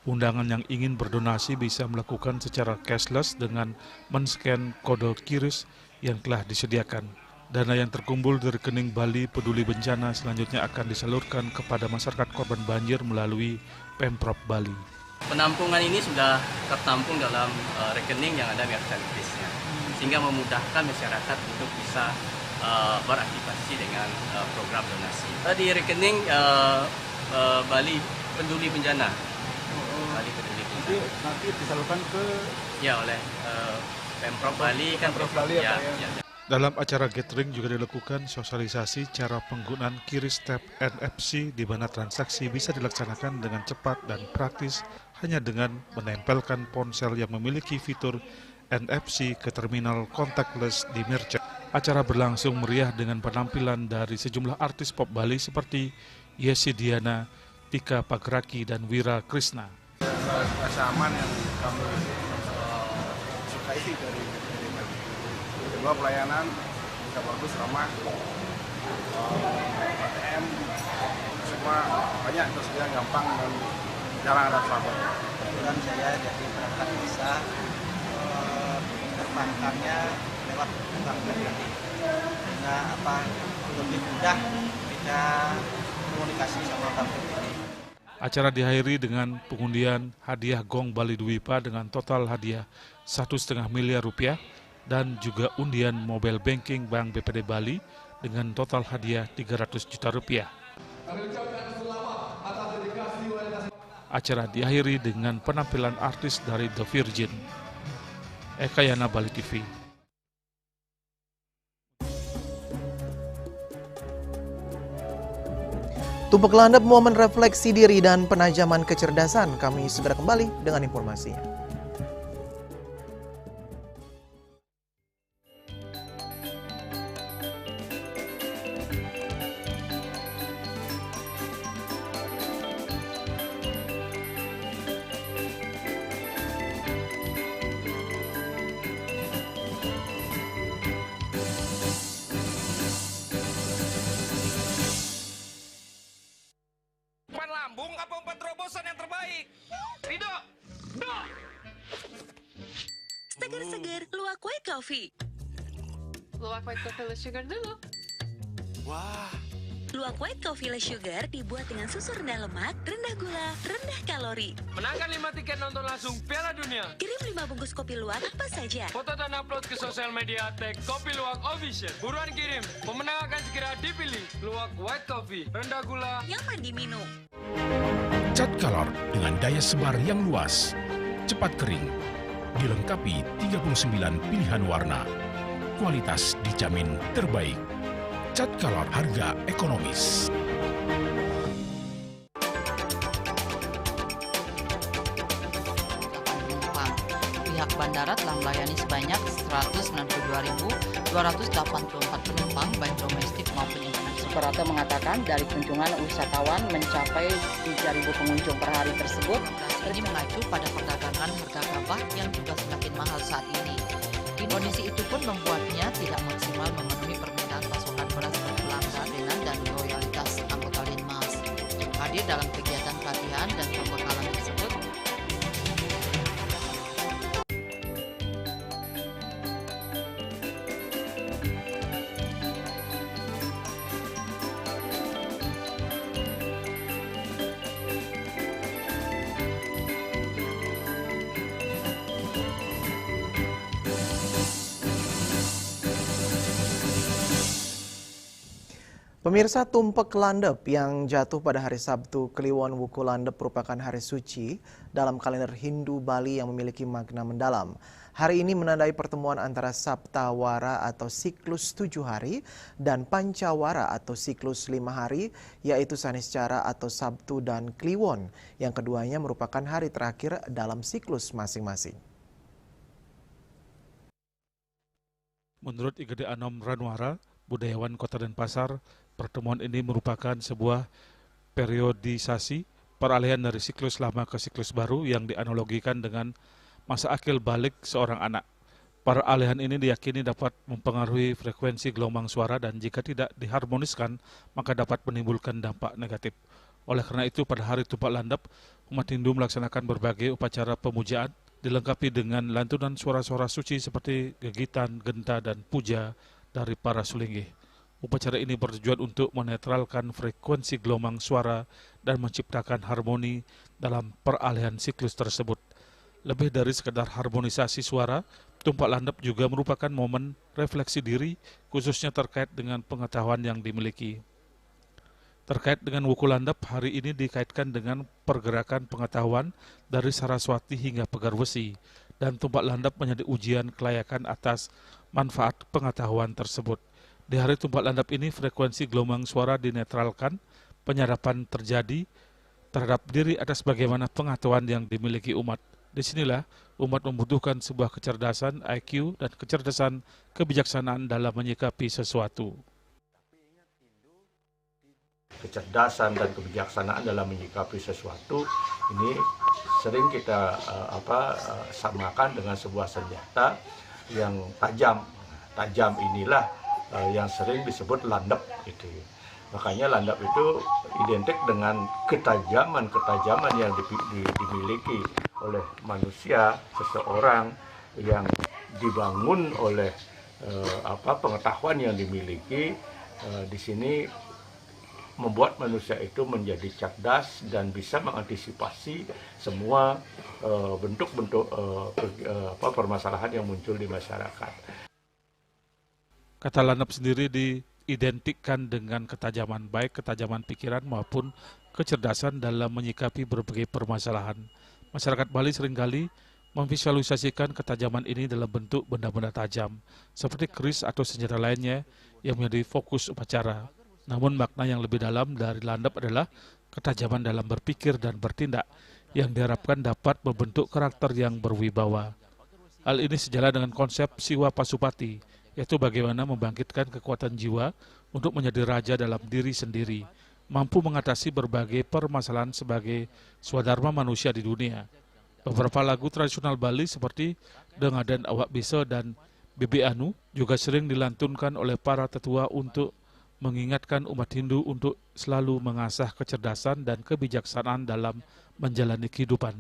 [SPEAKER 3] Undangan yang ingin berdonasi bisa melakukan secara cashless dengan men-scan kode QRIS yang telah disediakan. Dana yang terkumpul dari rekening Bali Peduli Bencana selanjutnya akan disalurkan kepada masyarakat korban banjir melalui Pemprov Bali.
[SPEAKER 17] Penampungan ini sudah tertampung dalam rekening yang ada merchant list-nya, sehingga memudahkan masyarakat untuk bisa beraktivasi dengan program donasi. Di rekening Bali Peduli Bencana. Bali Peduli Bencana.
[SPEAKER 18] Nanti disalurkan ke
[SPEAKER 17] oleh Pemprov Bali kan Pemprov Bali ya.
[SPEAKER 3] Dalam acara gathering juga dilakukan sosialisasi cara penggunaan QRIS Tap NFC di mana transaksi bisa dilaksanakan dengan cepat dan praktis hanya dengan menempelkan ponsel yang memiliki fitur NFC ke terminal contactless di merchant. Acara berlangsung meriah dengan penampilan dari sejumlah artis pop Bali seperti Yesi Diana, Tika Pagraki, dan Wira Krishna.
[SPEAKER 18] Rasa aman yang kami sukai dari kedua pelayanan bisa bagus, ramah, ATM semua banyak, tersedia gampang dan jarang ada trouble.
[SPEAKER 19] Kebetulan saya jadi perangkat desa, perbankannya lewat bank BPD, sehingga lebih mudah kita komunikasi sama bank BPD.
[SPEAKER 3] Acara diakhiri dengan pengundian hadiah Gong Bali Dwipa dengan total hadiah 1,5 miliar rupiah dan juga undian mobile banking Bank BPD Bali dengan total hadiah 300 juta rupiah. Acara diakhiri dengan penampilan artis dari The Virgin. Eka Yana, Bali TV.
[SPEAKER 2] Tumpek landap momen refleksi diri dan penajaman kecerdasan. Kami segera kembali dengan informasinya.
[SPEAKER 20] Lambung apa umpan terobosan yang terbaik? Rido!
[SPEAKER 8] Segar-segar, luwak white coffee.
[SPEAKER 7] Luwak white coffee less sugar dulu.
[SPEAKER 20] Wah.
[SPEAKER 8] Luwak white coffee less sugar dibuat dengan susu rendah lemak, rendah gula, rendah kalori.
[SPEAKER 7] Menangkan 5 tiket nonton langsung Piala Dunia.
[SPEAKER 8] Kirim 5 bungkus kopi luwak apa saja.
[SPEAKER 7] Foto dan upload ke sosial media tag Kopi Luwak Official. Buruan kirim, pemenang akan segera dipilih. Luwak white coffee, rendah gula,
[SPEAKER 8] nyaman diminum.
[SPEAKER 10] Cat color dengan daya sebar yang luas, cepat kering, dilengkapi 39 pilihan warna. Kualitas dijamin terbaik. Cat color harga ekonomis.
[SPEAKER 11] Pihak bandara telah melayani sebanyak 192.284 penumpang baik domestik maupun internasional.
[SPEAKER 21] Operator mengatakan dari kunjungan wisatawan mencapai 3.000 pengunjung per hari tersebut.
[SPEAKER 11] Ini mengacu pada perdagangan harga gabah yang juga semakin mahal saat ini. Kondisi itu pun membuatnya tidak maksimal memenuhi permintaan pasokan beras pelanggan dan loyalitas anggota Linmas. Hadir dalam kegiatan pelatihan dan pembekalan tersebut,
[SPEAKER 2] Pemirsa, tumpek landep yang jatuh pada hari Sabtu Kliwon Wuku Landep merupakan hari suci dalam kalender Hindu Bali yang memiliki makna mendalam. Hari ini menandai pertemuan antara Saptawara atau siklus 7 hari dan Pancawara atau siklus 5 hari, yaitu Saniscara atau Sabtu dan Kliwon, yang keduanya merupakan hari terakhir dalam siklus masing-masing.
[SPEAKER 3] Menurut Igede Anom Ranwara, budayawan Kota Denpasar, pertemuan ini merupakan sebuah periodisasi peralihan dari siklus lama ke siklus baru yang dianalogikan dengan masa akil balik seorang anak. Peralihan ini diyakini dapat mempengaruhi frekuensi gelombang suara dan jika tidak diharmoniskan, maka dapat menimbulkan dampak negatif. Oleh karena itu, pada hari Tumpek Landep, umat Hindu melaksanakan berbagai upacara pemujaan, dilengkapi dengan lantunan suara-suara suci seperti gegitan, genta, dan puja dari para sulinggih. Upacara ini bertujuan untuk menetralkan frekuensi gelombang suara dan menciptakan harmoni dalam peralihan siklus tersebut. Lebih dari sekadar harmonisasi suara, Tumpek Landep juga merupakan momen refleksi diri, khususnya terkait dengan pengetahuan yang dimiliki. Terkait dengan Wuku Landep, hari ini dikaitkan dengan pergerakan pengetahuan dari Saraswati hingga Pegar Besi, dan Tumpek Landep menjadi ujian kelayakan atas manfaat pengetahuan tersebut. Di hari Tumpek Landep ini, frekuensi gelombang suara dinetralkan, penyadapan terjadi terhadap diri atas bagaimana pengetahuan yang dimiliki umat. Disinilah umat membutuhkan sebuah kecerdasan, IQ, dan kecerdasan kebijaksanaan dalam menyikapi sesuatu.
[SPEAKER 22] Kecerdasan dan kebijaksanaan dalam menyikapi sesuatu ini sering kita samakan dengan sebuah senjata yang tajam. Tajam inilah yang sering disebut landep gitu. Makanya landep itu identik dengan ketajaman yang dimiliki oleh manusia, seseorang yang dibangun oleh pengetahuan yang dimiliki. Di sini membuat manusia itu menjadi cerdas dan bisa mengantisipasi semua bentuk-bentuk permasalahan yang muncul di masyarakat.
[SPEAKER 3] Kata Landep sendiri diidentikan dengan ketajaman, baik ketajaman pikiran maupun kecerdasan dalam menyikapi berbagai permasalahan. Masyarakat Bali seringkali memvisualisasikan ketajaman ini dalam bentuk benda-benda tajam, seperti keris atau senjata lainnya yang menjadi fokus upacara. Namun makna yang lebih dalam dari Landep adalah ketajaman dalam berpikir dan bertindak yang diharapkan dapat membentuk karakter yang berwibawa. Hal ini sejalan dengan konsep Siwa Pasupati, yaitu bagaimana membangkitkan kekuatan jiwa untuk menjadi raja dalam diri sendiri, mampu mengatasi berbagai permasalahan sebagai swadharma manusia di dunia. Beberapa lagu tradisional Bali seperti Dengaden Awak Bisa dan Bibi Anu juga sering dilantunkan oleh para tetua untuk mengingatkan umat Hindu untuk selalu mengasah kecerdasan dan kebijaksanaan dalam menjalani kehidupan.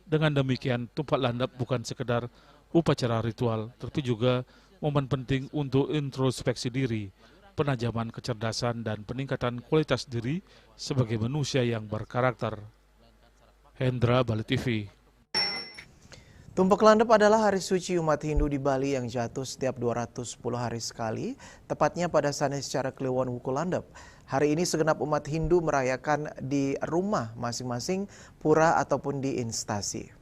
[SPEAKER 3] Dengan demikian, Tumpak Landep bukan sekedar upacara ritual, tapi juga momen penting untuk introspeksi diri, penajaman kecerdasan, dan peningkatan kualitas diri sebagai manusia yang berkarakter. Hendra, Bali TV.
[SPEAKER 2] Tumpak Landep adalah hari suci umat Hindu di Bali yang jatuh setiap 210 hari sekali, tepatnya pada Saniscara Kliwon Wuku Landep. Hari ini segenap umat Hindu merayakan di rumah masing-masing, pura ataupun di instasi.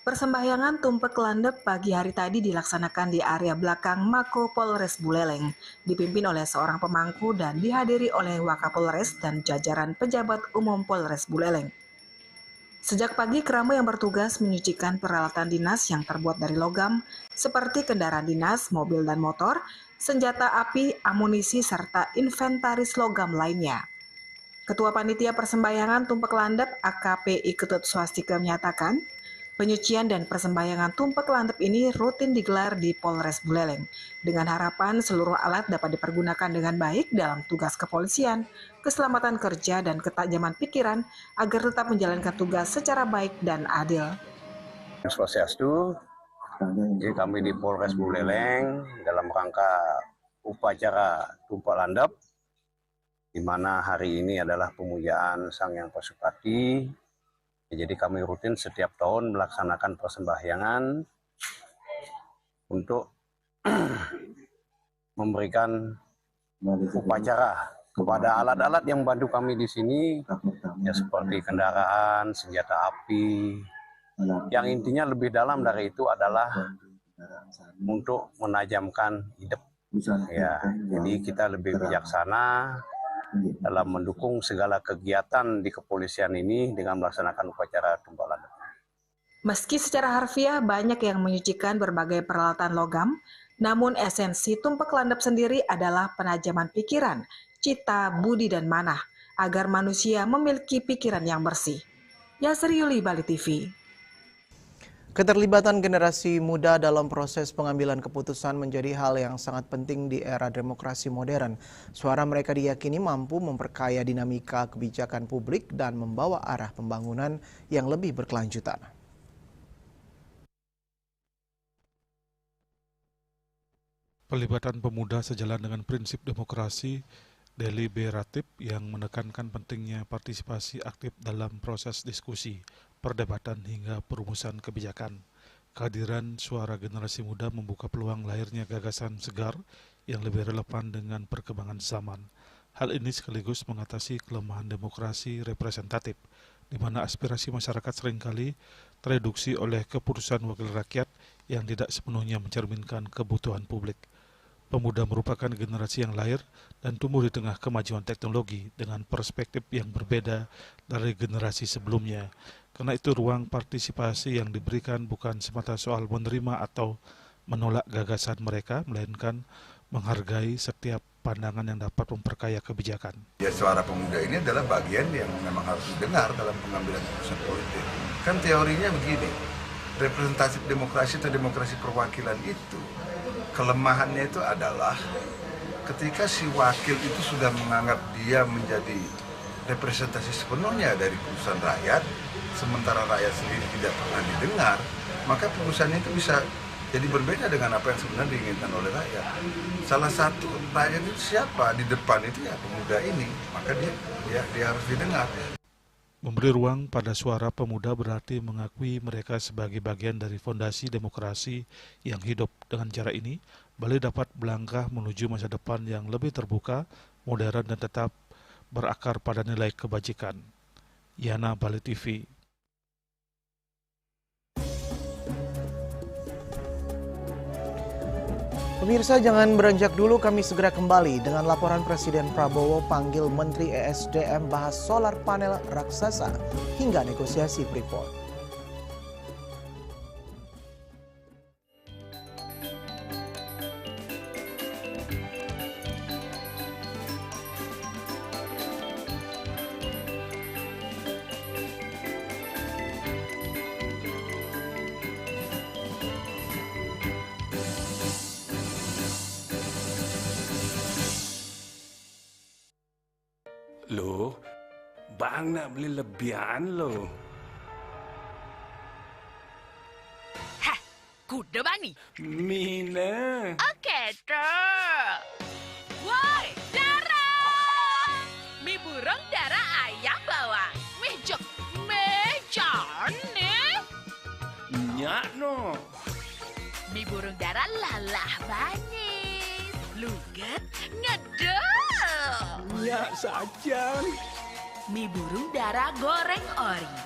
[SPEAKER 1] Persembahyangan Tumpak Landep pagi hari tadi dilaksanakan di area belakang Mako Polres Buleleng, dipimpin oleh seorang pemangku dan dihadiri oleh Wakapolres dan jajaran pejabat umum Polres Buleleng. Sejak pagi, keramu yang bertugas menyucikan peralatan dinas yang terbuat dari logam, seperti kendaraan dinas, mobil dan motor, senjata api, amunisi, serta inventaris logam lainnya. Ketua Panitia Persembahyangan Tumpak Landep AKP Iketut Swastika menyatakan, penyucian dan persembahyangan Tumpak Landep ini rutin digelar di Polres Buleleng dengan harapan seluruh alat dapat dipergunakan dengan baik dalam tugas kepolisian, keselamatan kerja, dan ketajaman pikiran agar tetap menjalankan tugas secara baik dan adil.
[SPEAKER 4] Swastiastu, jadi kami di Polres Buleleng dalam rangka upacara Tumpak Landep, di mana hari ini adalah pemujaan Sang Hyang Pasupati. Jadi kami rutin setiap tahun melaksanakan persembahyangan untuk memberikan upacara kepada alat-alat yang membantu kami di sini, ya seperti kendaraan, senjata api. Yang intinya lebih dalam dari itu adalah untuk menajamkan hidup. Ya, jadi kita lebih bijaksana dalam mendukung segala kegiatan di kepolisian ini dengan melaksanakan upacara Tumpak Landep.
[SPEAKER 1] Meski secara harfiah banyak yang menyucikan berbagai peralatan logam, namun esensi Tumpak Landep sendiri adalah penajaman pikiran, cita, budi, dan manah, agar manusia memiliki pikiran yang bersih. Yasri Yuli, Bali TV.
[SPEAKER 2] Keterlibatan generasi muda dalam proses pengambilan keputusan menjadi hal yang sangat penting di era demokrasi modern. Suara mereka diyakini mampu memperkaya dinamika kebijakan publik dan membawa arah pembangunan yang lebih berkelanjutan.
[SPEAKER 3] Pelibatan pemuda sejalan dengan prinsip demokrasi deliberatif yang menekankan pentingnya partisipasi aktif dalam proses diskusi, perdebatan hingga perumusan kebijakan. Kehadiran suara generasi muda membuka peluang lahirnya gagasan segar yang lebih relevan dengan perkembangan zaman. Hal ini sekaligus mengatasi kelemahan demokrasi representatif, di mana aspirasi masyarakat seringkali tereduksi oleh keputusan wakil rakyat yang tidak sepenuhnya mencerminkan kebutuhan publik. Pemuda merupakan generasi yang lahir dan tumbuh di tengah kemajuan teknologi dengan perspektif yang berbeda dari generasi sebelumnya. Karena itu ruang partisipasi yang diberikan bukan semata soal menerima atau menolak gagasan mereka, melainkan menghargai setiap pandangan yang dapat memperkaya kebijakan.
[SPEAKER 23] Ya, suara pemuda ini adalah bagian yang memang harus didengar dalam pengambilan keputusan politik. Kan teorinya begini, representatif demokrasi atau demokrasi perwakilan itu, kelemahannya itu adalah ketika si wakil itu sudah menganggap dia menjadi representasi sepenuhnya dari putusan rakyat, sementara rakyat sendiri tidak pernah didengar, maka putusannya itu bisa Jadi berbeda dengan apa yang sebenarnya diinginkan oleh rakyat. Salah satu rakyat itu siapa di depan itu ya pemuda ini, maka dia harus didengar.
[SPEAKER 3] Memberi ruang pada suara pemuda berarti mengakui mereka sebagai bagian dari fondasi demokrasi yang hidup. Dengan cara ini, Bali dapat melangkah menuju masa depan yang lebih terbuka, modern dan tetap berakar pada nilai kebajikan. Yana, Bali TV.
[SPEAKER 2] Pemirsa, jangan beranjak dulu, kami segera kembali dengan laporan Presiden Prabowo panggil Menteri ESDM bahas solar panel raksasa hingga negosiasi Freeport.
[SPEAKER 5] Loh, Bang nak beli lebihan loh.
[SPEAKER 6] Hah, kuda bani?
[SPEAKER 5] Mina.
[SPEAKER 6] Okey, ter. Woi, darah! Mi burung darah ayam bawa. Mejok, mejan nih.
[SPEAKER 5] Nyak no.
[SPEAKER 6] Mi burung darah lalah manis. Lugat, ngedel.
[SPEAKER 5] Nyak saja.
[SPEAKER 6] Mi burung darah goreng ori.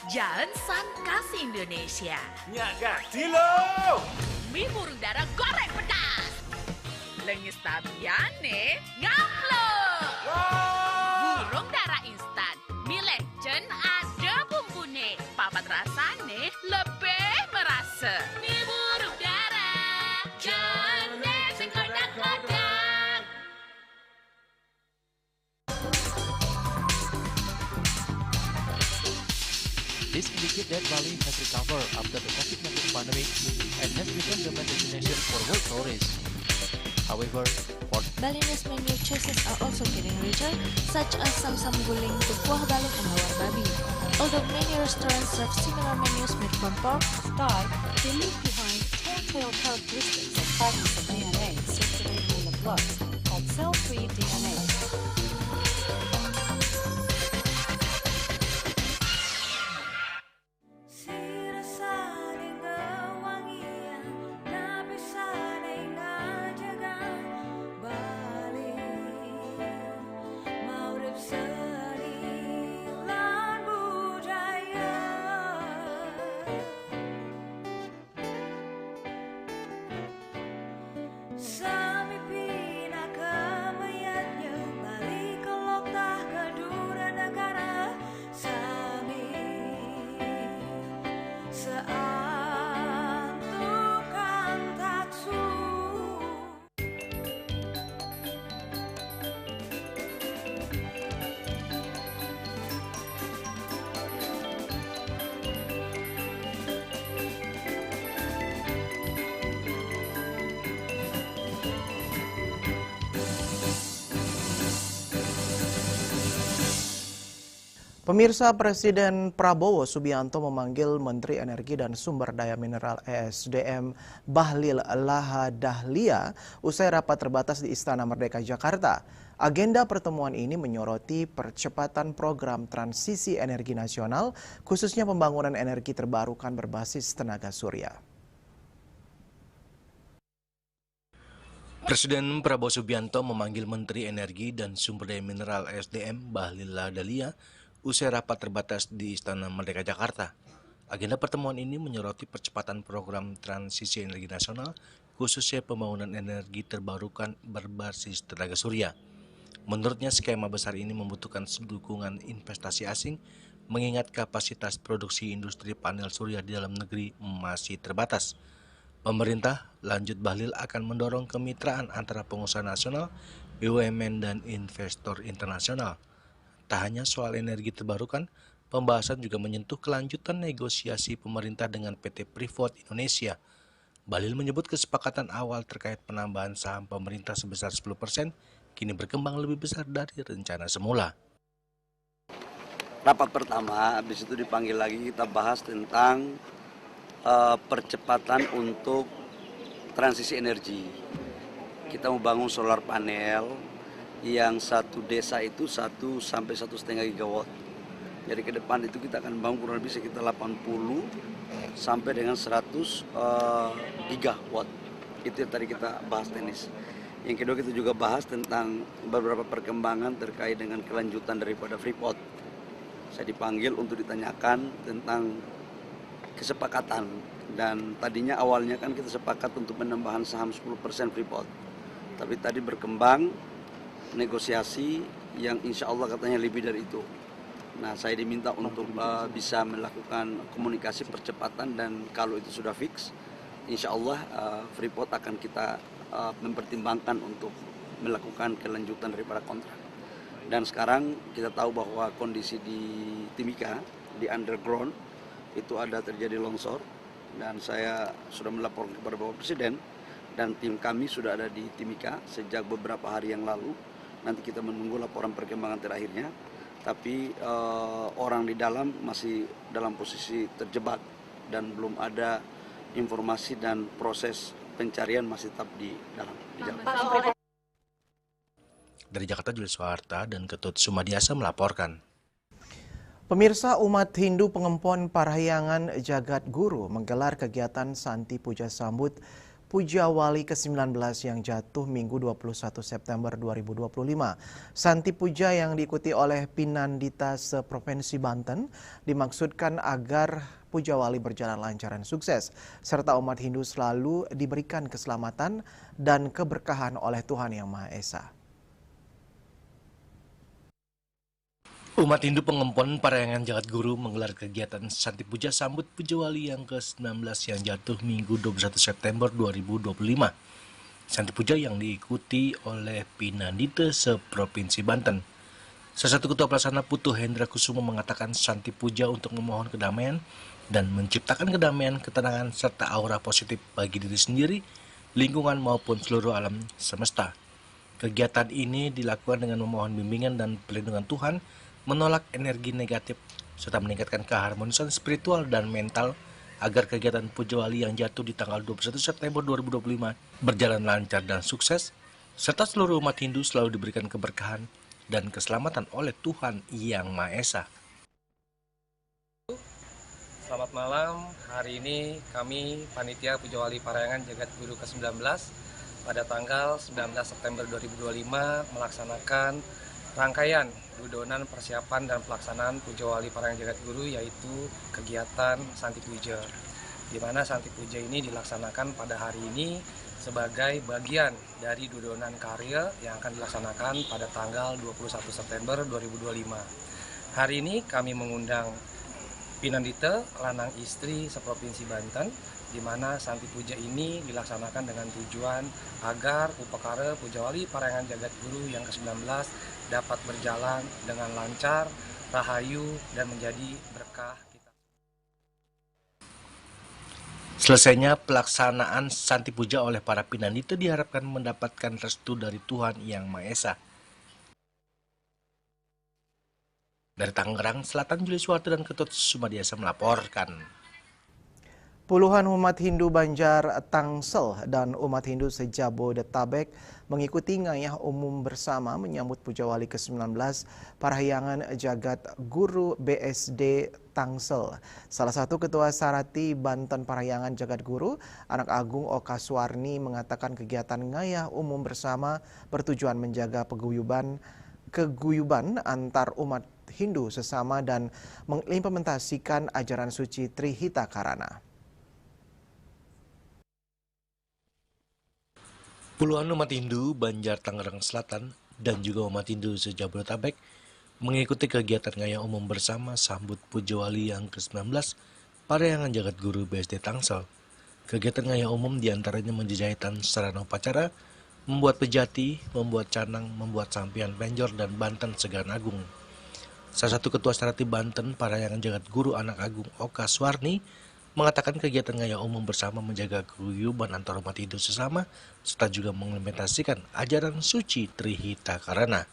[SPEAKER 6] Jalan San khas Indonesia.
[SPEAKER 5] Nyak ganti loh.
[SPEAKER 6] Mi burung darah goreng pedas. Lengis tabiane ngaplo. Burung darah instan. Mi legend ada bumbune. Papat rasane lebih merasa. Mi burung darah. Jane sing kodak-kodak.
[SPEAKER 9] This indicates that Bali has recovered after the COVID-19 pandemic and has become the main destination for world tourists. However,
[SPEAKER 12] Balinese menu choices are also getting richer, such as samsam guling, tukuah balung, and lawar babi. Although many restaurants serve similar menus made from pork,
[SPEAKER 24] Sky, they leave behind telltale characteristics of fragments of DNA circulating in the blood, called cell-free DNA.
[SPEAKER 25] Sami pina kemayatnya balik ke lokah kedua negara Sami seantukan taksu.
[SPEAKER 2] Pemirsa, Presiden Prabowo Subianto memanggil Menteri Energi dan Sumber Daya Mineral ESDM Bahlil Lahadalia usai rapat terbatas di Istana Merdeka Jakarta. Agenda pertemuan ini menyoroti percepatan program transisi energi nasional, khususnya pembangunan energi terbarukan berbasis tenaga surya.
[SPEAKER 26] Presiden Prabowo Subianto memanggil Menteri Energi dan Sumber Daya Mineral ESDM Bahlil Lahadalia usai rapat terbatas di Istana Merdeka Jakarta. Agenda pertemuan ini menyoroti percepatan program transisi energi nasional, khususnya pembangunan energi terbarukan berbasis tenaga surya. Menurutnya, skema besar ini membutuhkan dukungan investasi asing, mengingat kapasitas produksi industri panel surya di dalam negeri masih terbatas. Pemerintah, lanjut Bahlil, akan mendorong kemitraan antara pengusaha nasional, BUMN, dan investor internasional. Tak hanya soal energi terbarukan, pembahasan juga menyentuh kelanjutan negosiasi pemerintah dengan PT Freeport Indonesia. Bahlil menyebut kesepakatan awal terkait penambahan saham pemerintah sebesar 10% kini berkembang lebih besar dari rencana semula.
[SPEAKER 27] Rapat pertama, habis itu dipanggil lagi kita bahas tentang
[SPEAKER 13] percepatan untuk transisi energi. Kita mau bangun solar panel yang satu desa itu 1 sampai 1,5 gigawatt. Jadi ke depan itu kita akan bangun kurang lebih sekitar 80 sampai dengan 100 gigawatt. Itu yang tadi kita bahas teknis. Yang kedua kita juga bahas tentang beberapa perkembangan terkait dengan kelanjutan daripada Freeport. Saya dipanggil untuk ditanyakan tentang kesepakatan, dan tadinya awalnya kan kita sepakat untuk penambahan saham 10% Freeport. Tapi tadi berkembang negosiasi yang insya Allah katanya lebih dari itu. Nah, saya diminta untuk bisa melakukan komunikasi percepatan, dan kalau itu sudah fix, insya Allah Freeport akan kita mempertimbangkan untuk melakukan kelanjutan daripada kontrak. Dan sekarang kita tahu bahwa kondisi di Timika, di underground, itu ada terjadi longsor, dan saya sudah melapor kepada Bapak Presiden, dan tim kami sudah ada di Timika sejak beberapa hari yang lalu. Nanti kita menunggu laporan perkembangan terakhirnya, tapi orang di dalam masih dalam posisi terjebak dan belum ada informasi, dan proses pencarian masih tetap di dalam.
[SPEAKER 26] Dari Jakarta, Julius Soeharta dan Ketut Sumadiasa melaporkan.
[SPEAKER 2] Pemirsa, umat Hindu Pengempon Parahyangan Jagat Guru menggelar kegiatan Santi Puja Sambut Puja Wali ke-19 yang jatuh Minggu 21 September 2025. Santi Puja yang diikuti oleh Pinandita se-Provinsi Banten dimaksudkan agar Puja Wali berjalan lancar dan sukses, serta umat Hindu selalu diberikan keselamatan dan keberkahan oleh Tuhan Yang Maha Esa.
[SPEAKER 26] Umat Hindu Pengempon Parahyangan Jagat Guru menggelar kegiatan Santi Puja Sambut Puja Wali yang ke-19 yang jatuh Minggu 21 September 2025. Santi Puja yang diikuti oleh Pinandita se-Provinsi Banten. Salah satu Ketua Pelaksana Putu Hendra Kusumo mengatakan Santi Puja untuk memohon kedamaian dan menciptakan kedamaian, ketenangan, serta aura positif bagi diri sendiri, lingkungan maupun seluruh alam semesta. Kegiatan ini dilakukan dengan memohon bimbingan dan perlindungan Tuhan, menolak energi negatif, serta meningkatkan keharmonisan spiritual dan mental agar kegiatan Puja Wali yang jatuh di tanggal 21 September 2025 berjalan lancar dan sukses, serta seluruh umat Hindu selalu diberikan keberkahan dan keselamatan oleh Tuhan Yang Maha Esa.
[SPEAKER 14] Selamat malam, hari ini kami Panitia Puja Wali Parahyangan Jagat Guru ke-19 pada tanggal 19 September 2025 melaksanakan rangkaian dudonan persiapan dan pelaksanaan Puja Wali Parahyangan Jagat Guru, yaitu kegiatan Santi Puja, di mana Santi Puja ini dilaksanakan pada hari ini sebagai bagian dari dudonan karya yang akan dilaksanakan pada tanggal 21 September 2025. Hari ini kami mengundang Pinandita, lanang istri seprovinsi Banten, di mana Santi Puja ini dilaksanakan dengan tujuan agar upakara Puja Wali Parahyangan Jagat Guru yang ke-19 dapat berjalan dengan lancar, rahayu, dan menjadi berkah kita.
[SPEAKER 26] Selesainya pelaksanaan Santi Puja oleh para Pinandita diharapkan mendapatkan restu dari Tuhan Yang Maha Esa. Dari Tangerang Selatan, Julius Soeharta dan Ketut Sumadiasa melaporkan.
[SPEAKER 2] Puluhan umat Hindu Banjar Tangsel dan umat Hindu se-Jabodetabek mengikuti ngayah umum bersama menyambut Puja Wali ke-19 Parahyangan Jagat Guru BSD Tangsel. Salah satu Ketua Sarati Banten Parahyangan Jagat Guru, Anak Agung Oka Suwarni, mengatakan kegiatan ngayah umum bersama bertujuan menjaga keguyuban antar umat Hindu sesama dan mengimplementasikan ajaran suci Trihita Karana.
[SPEAKER 26] Puluhan umat Hindu Banjar Tangerang Selatan dan juga umat Hindu se-Jabodetabek mengikuti kegiatan ngayah umum bersama sambut Puja Wali yang ke-19 Parahyangan Jagat Guru BSD Tangsel. Kegiatan ngayah umum diantaranya menjajahitan sarana upacara, membuat pejati, membuat canang, membuat sampian penjor, dan Banten Segaran Agung. Salah satu Ketua Sarati Banten Parahyangan Jagat Guru Anak Agung Oka Suwarni mengatakan kegiatan ngayah umum bersama menjaga keguyuban antar umat Hindu sesama, serta juga mengimplementasikan ajaran suci Trihita Karana.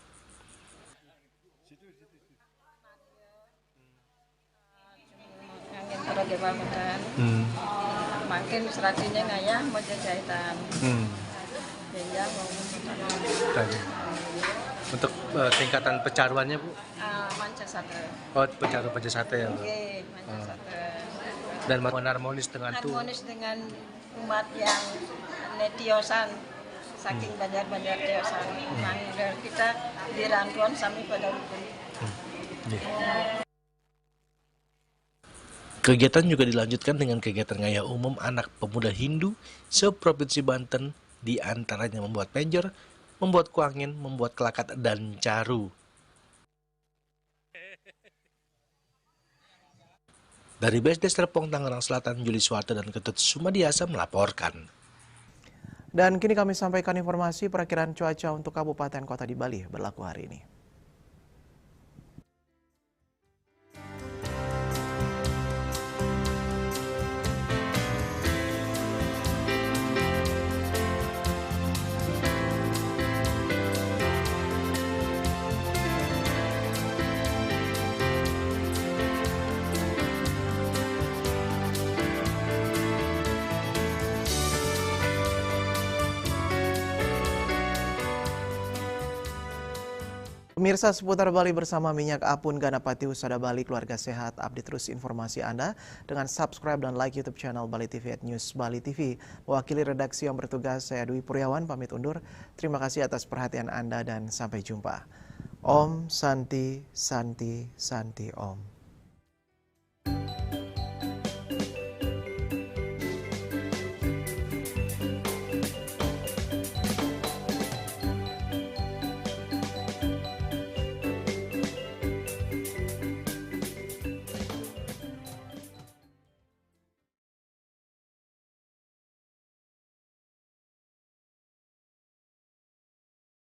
[SPEAKER 15] makin seratinya ngayah mau jahitan. Ya mau
[SPEAKER 16] tadi. Untuk tingkatan pecaruannya Bu?
[SPEAKER 15] Manca sate.
[SPEAKER 16] Oh, pecaru sate ya Bu?
[SPEAKER 15] Oke, manca sate.
[SPEAKER 16] Dan harmonis dengan
[SPEAKER 15] harmonis dengan umat yang netiosan, saking banyak tiosan. Mangga kita dirangkuan sampai pada hukum.
[SPEAKER 26] Kegiatan juga dilanjutkan dengan kegiatan ngayah umum anak pemuda Hindu seprovinsi Banten, di antaranya membuat penjor, membuat kuangin, membuat kelakat, dan caru. Dari BSD Serpong, Tangerang Selatan, Juli Suwarto dan Ketut Sumadiasa melaporkan.
[SPEAKER 2] Dan kini kami sampaikan informasi perakiraan cuaca untuk kabupaten kota di Bali berlaku hari ini. Pemirsa seputar Bali bersama Minyak Apun Ganapati Husada Bali, keluarga sehat. Update terus informasi Anda dengan subscribe dan like YouTube channel Bali TV @News Bali TV. Mewakili redaksi yang bertugas, saya Dwi Puryawan pamit undur. Terima kasih atas perhatian Anda dan sampai jumpa. Om Santi Santi Santi Om.